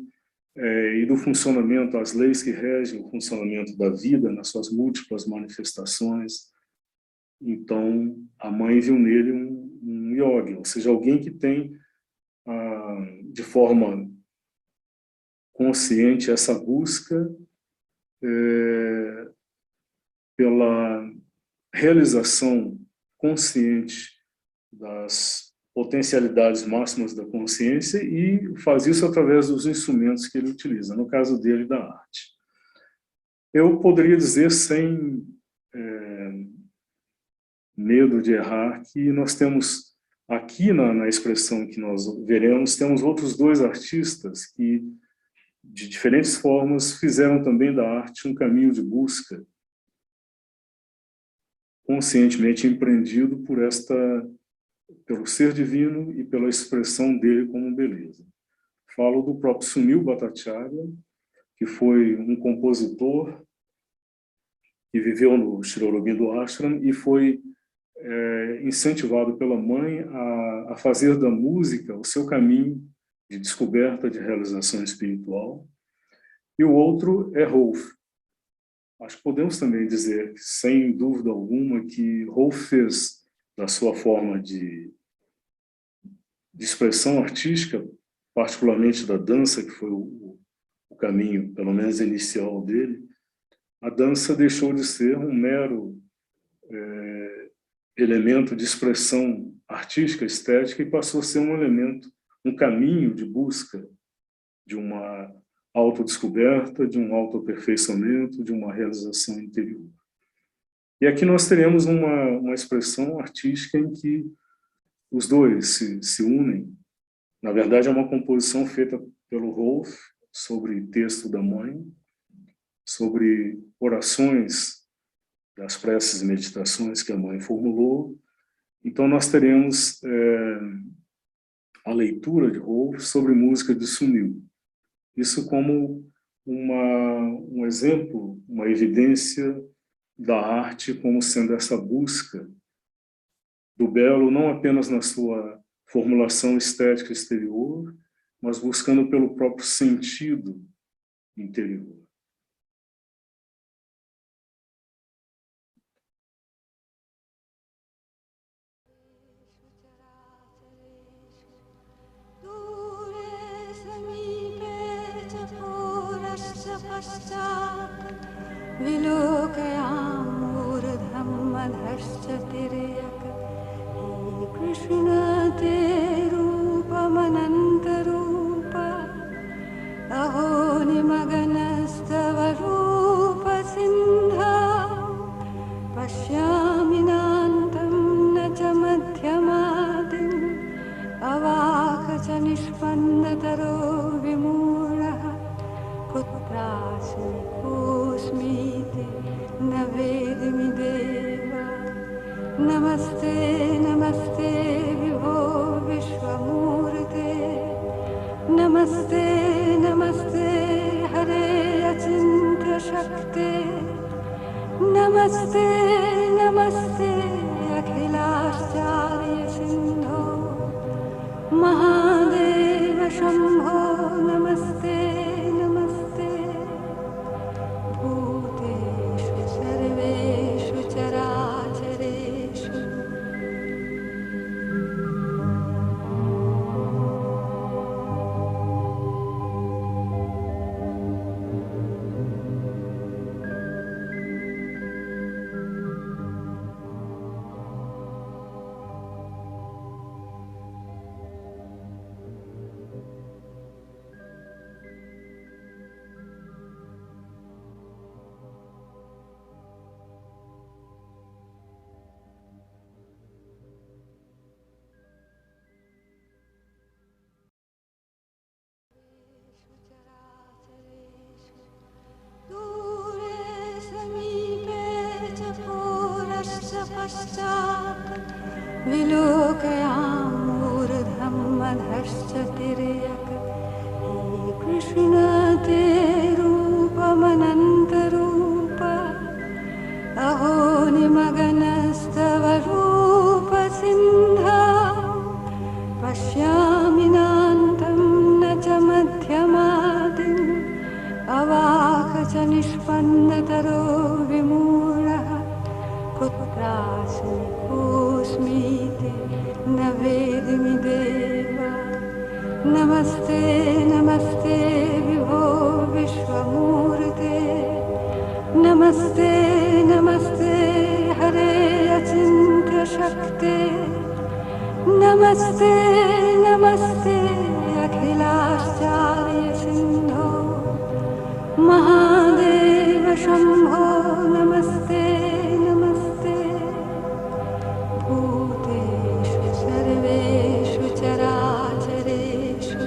e do funcionamento, as leis que regem o funcionamento da vida nas suas múltiplas manifestações. Então, a mãe viu nele um yogi, ou seja, alguém que tem, de forma consciente, essa busca pela realização consciente das potencialidades máximas da consciência e faz isso através dos instrumentos que ele utiliza, no caso dele, da arte. Eu poderia dizer, sem medo de errar, que nós temos aqui na expressão que nós veremos, temos outros dois artistas que, de diferentes formas, fizeram também da arte um caminho de busca conscientemente empreendido pelo ser divino e pela expressão dele como beleza. Falo do próprio Sunil Bhattacharya, que foi um compositor que viveu no Shri Aurobindo Ashram e foi incentivado pela mãe a fazer da música o seu caminho de descoberta, de realização espiritual. E o outro é Rolf. Acho que podemos também dizer, sem dúvida alguma, que Rolf fez da sua forma de expressão artística, particularmente da dança, que foi o caminho, pelo menos inicial dele, a dança deixou de ser um mero elemento de expressão artística, estética, e passou a ser um elemento, um caminho de busca de uma autodescoberta, de um autoaperfeiçoamento, de uma realização interior. E aqui nós teremos uma expressão artística em que os dois se unem. Na verdade, é uma composição feita pelo Rolf sobre texto da mãe, sobre orações das preces e meditações que a mãe formulou. Então, nós teremos a leitura de Rolf sobre música de Sunil. Isso como um exemplo, uma evidência da arte como sendo essa busca do belo, não apenas na sua formulação estética exterior, mas buscando pelo próprio sentido interior. Krishna te rupam ananta rupa aho nimaganastav rupa sindha pashyami nantam na cha madhyamadim avaka cha nishpannataro vimuraha kutrasmi kusmiti na vedimi deva. Namaste, namaste, Vibho Vishwamurte. Namaste, namaste, Hare Achintya Shakti. Namaste, namaste, Akhilascharya Sindho. Mahadeva Shambho, namaste, namaste. Bhuteshu sarveshu charachareshu. Krishna te rupam ananta rupa aho nimaganastav rupa sindha pashyami nantam na cha madhyamadim avaka cha nishpannataro vimuraha kutrasmi kusmiti na vedimi deva. Namaste, namaste, Vibho Vishwamurte. Namaste, namaste, Hare Achintya Shakti. Namaste, namaste, Akhilascharya Sindho. Mahadeva Shambho, namaste, namaste. Bhuteshu sarveshu charachareshu.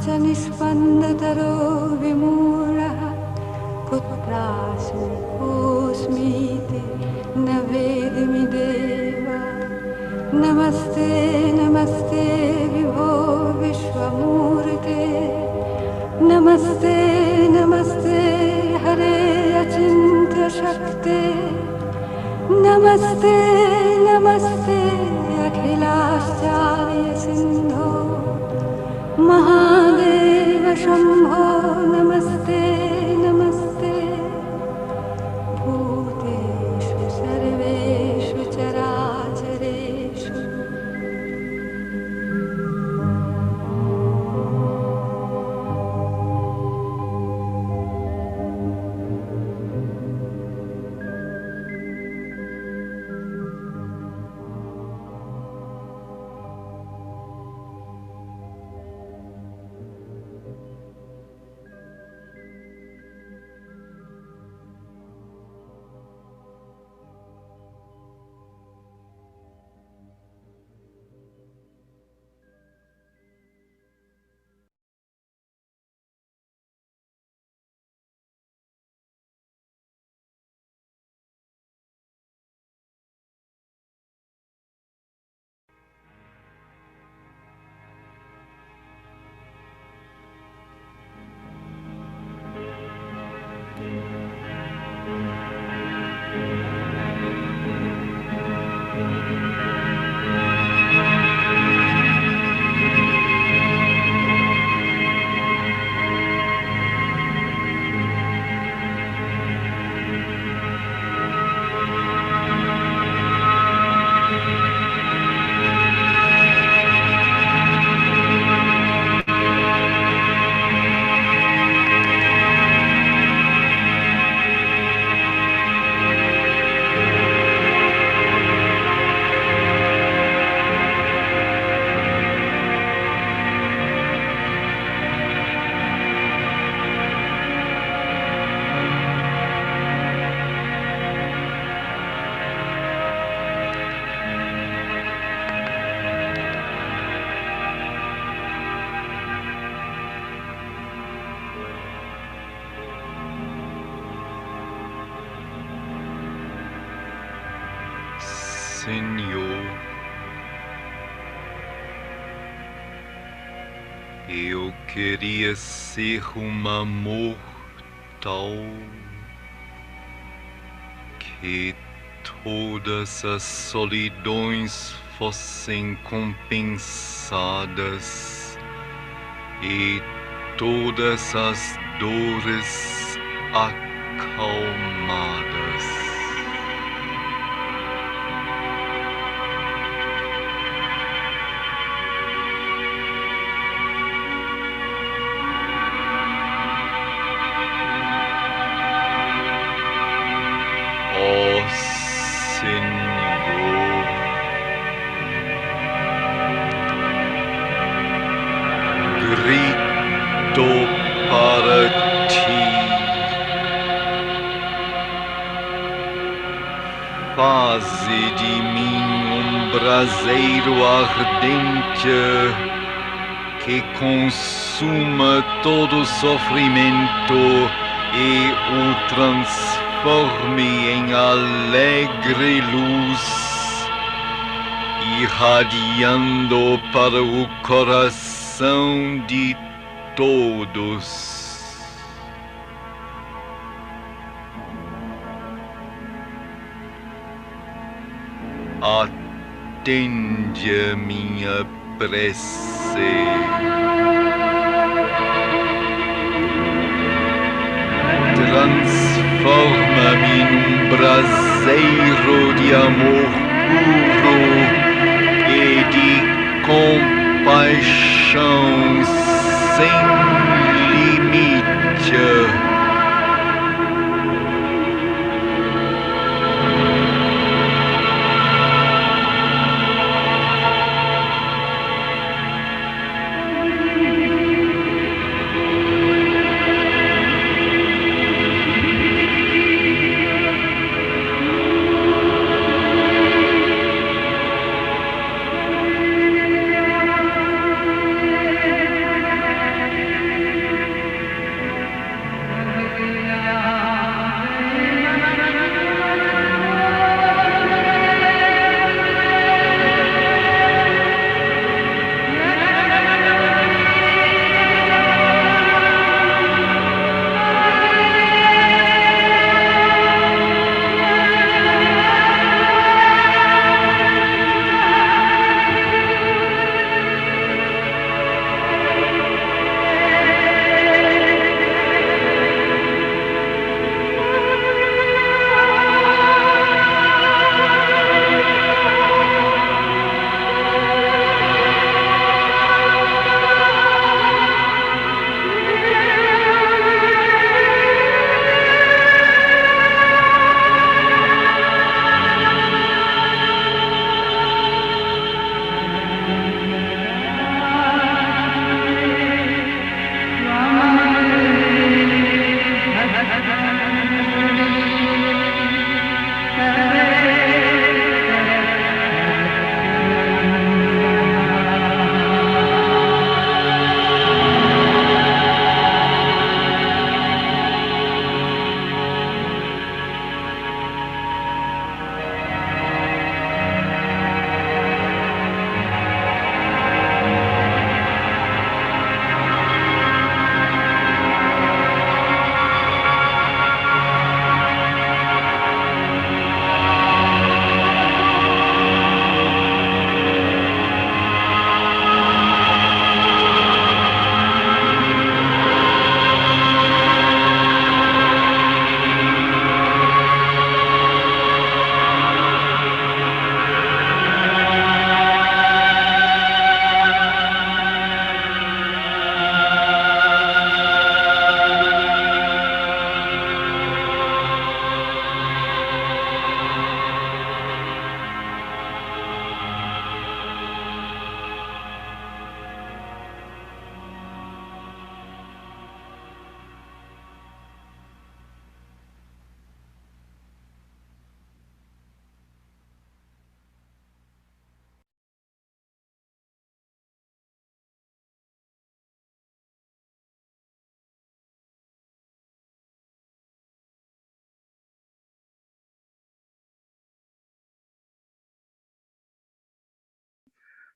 च निस्पन्दतरो विमूढः कुत्रास्मि कोऽस्मीति न वेदिमि देव नमस्ते नमस्ते विभो विश्वमूर्ते नमस्ते नमस्ते हरे अचिन्त्यशक्ते नमस्ते नमस्ते अखिलाश्चार्यसिन्धो महादेव शम्भो नमस्ते नमस्ते भूतेषु सर्वेषु चराचरेषु Senhor, eu queria ser uma mortal que todas as solidões fossem compensadas e todas as dores acalmadas. Grito para ti, faze de mim braseiro ardente que consuma todo sofrimento e o transforme em alegre luz, irradiando para o coração de todos. Atende a minha prece. Transforma-me num braseiro de amor puro e de compaixão sem limite.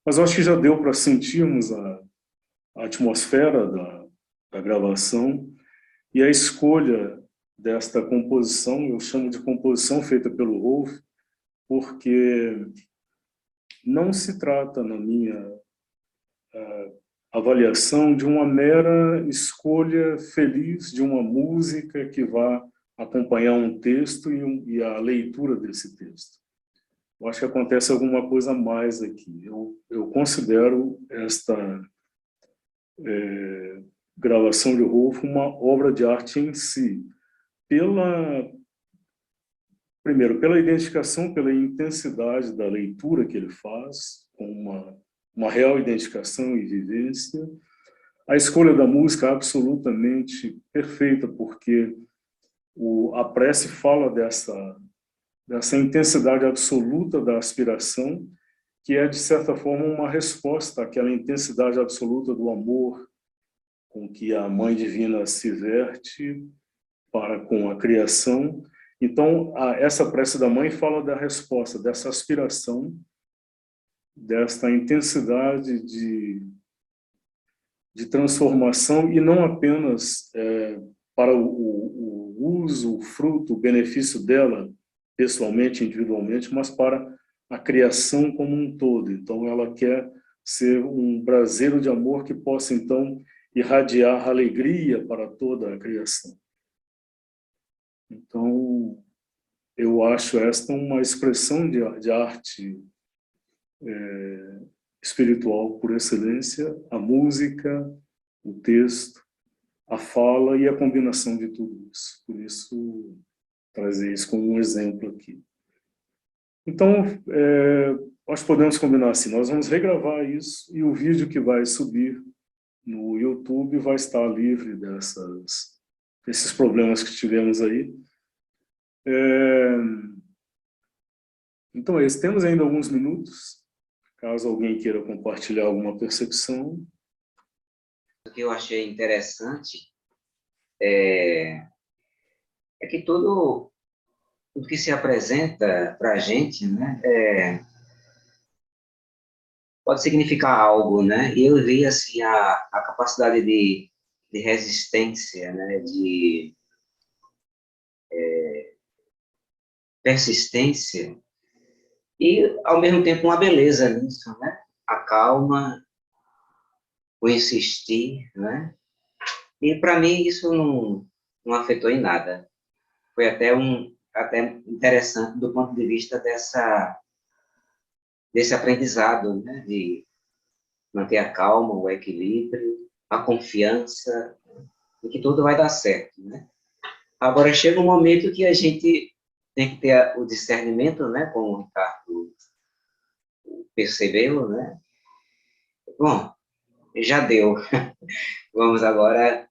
Mas eu acho que já deu para sentirmos a atmosfera da gravação e a escolha desta composição, eu chamo de composição feita pelo Rolf, porque não se trata, na minha avaliação, de uma mera escolha feliz de uma música que vá acompanhar um texto e a leitura desse texto. Eu acho que acontece alguma coisa a mais aqui. Eu considero esta gravação de Rolf uma obra de arte em si, primeiro, pela identificação, pela intensidade da leitura que ele faz, com uma real identificação e vivência. A escolha da música é absolutamente perfeita, porque a prece fala dessa intensidade absoluta da aspiração, que é, de certa forma, uma resposta àquela intensidade absoluta do amor com que a Mãe Divina se verte para com a criação. Então, essa prece da mãe fala da resposta, dessa aspiração, desta intensidade de transformação, e não apenas para o uso, o fruto, o benefício dela, pessoalmente, individualmente, mas para a criação como um todo. Então, ela quer ser um braseiro de amor que possa, então, irradiar alegria para toda a criação. Então, eu acho esta uma expressão de arte espiritual por excelência, a música, o texto, a fala e a combinação de tudo isso. Por isso, trazer isso como um exemplo aqui. Então, nós podemos combinar assim, nós vamos regravar isso e o vídeo que vai subir no YouTube vai estar livre desses problemas que tivemos aí. Então é isso. Temos ainda alguns minutos, caso alguém queira compartilhar alguma percepção. O que eu achei interessante é que tudo que se apresenta para a gente, né, pode significar algo, né? E eu vi assim a capacidade de resistência, né, de persistência e ao mesmo tempo uma beleza nisso, né? A calma, o insistir, né? E para mim isso não afetou em nada. Foi até interessante do ponto de vista desse aprendizado, né? De manter a calma, o equilíbrio, a confiança, de que tudo vai dar certo, né? Agora chega um momento que a gente tem que ter o discernimento, né? Como o Ricardo percebeu, né? Bom, já deu. Vamos agora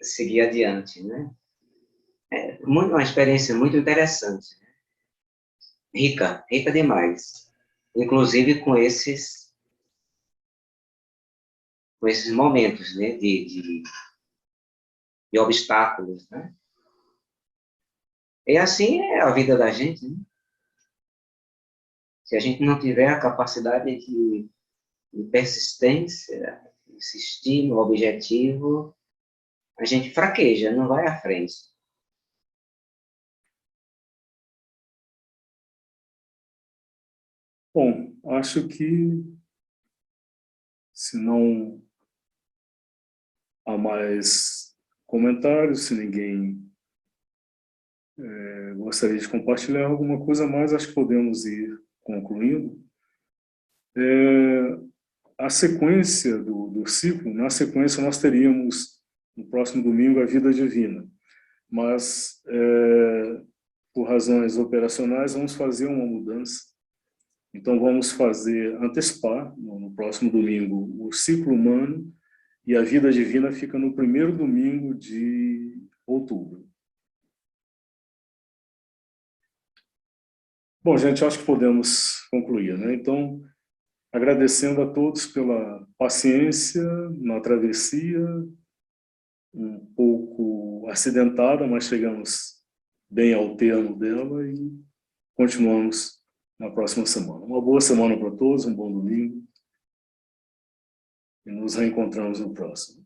seguir adiante, né? Uma experiência muito interessante, né? Rica demais. Inclusive com esses momentos, né? De obstáculos, né? E assim é a vida da gente, né? Se a gente não tiver a capacidade de persistência, insistir no objetivo, a gente fraqueja, não vai à frente. Bom, acho que, se não há mais comentários, se ninguém gostaria de compartilhar alguma coisa a mais, acho que podemos ir concluindo. A sequência do ciclo, na sequência nós teríamos, no próximo domingo, a vida divina. Mas, por razões operacionais, vamos fazer uma mudança. Então, vamos antecipar, no próximo domingo, o ciclo humano, e a vida divina fica no primeiro domingo de outubro. Bom, gente, acho que podemos concluir, né? Então, agradecendo a todos pela paciência na travessia, um pouco acidentada, mas chegamos bem ao termo dela e continuamos na próxima semana. Uma boa semana para todos, um bom domingo. E nos reencontramos no próximo.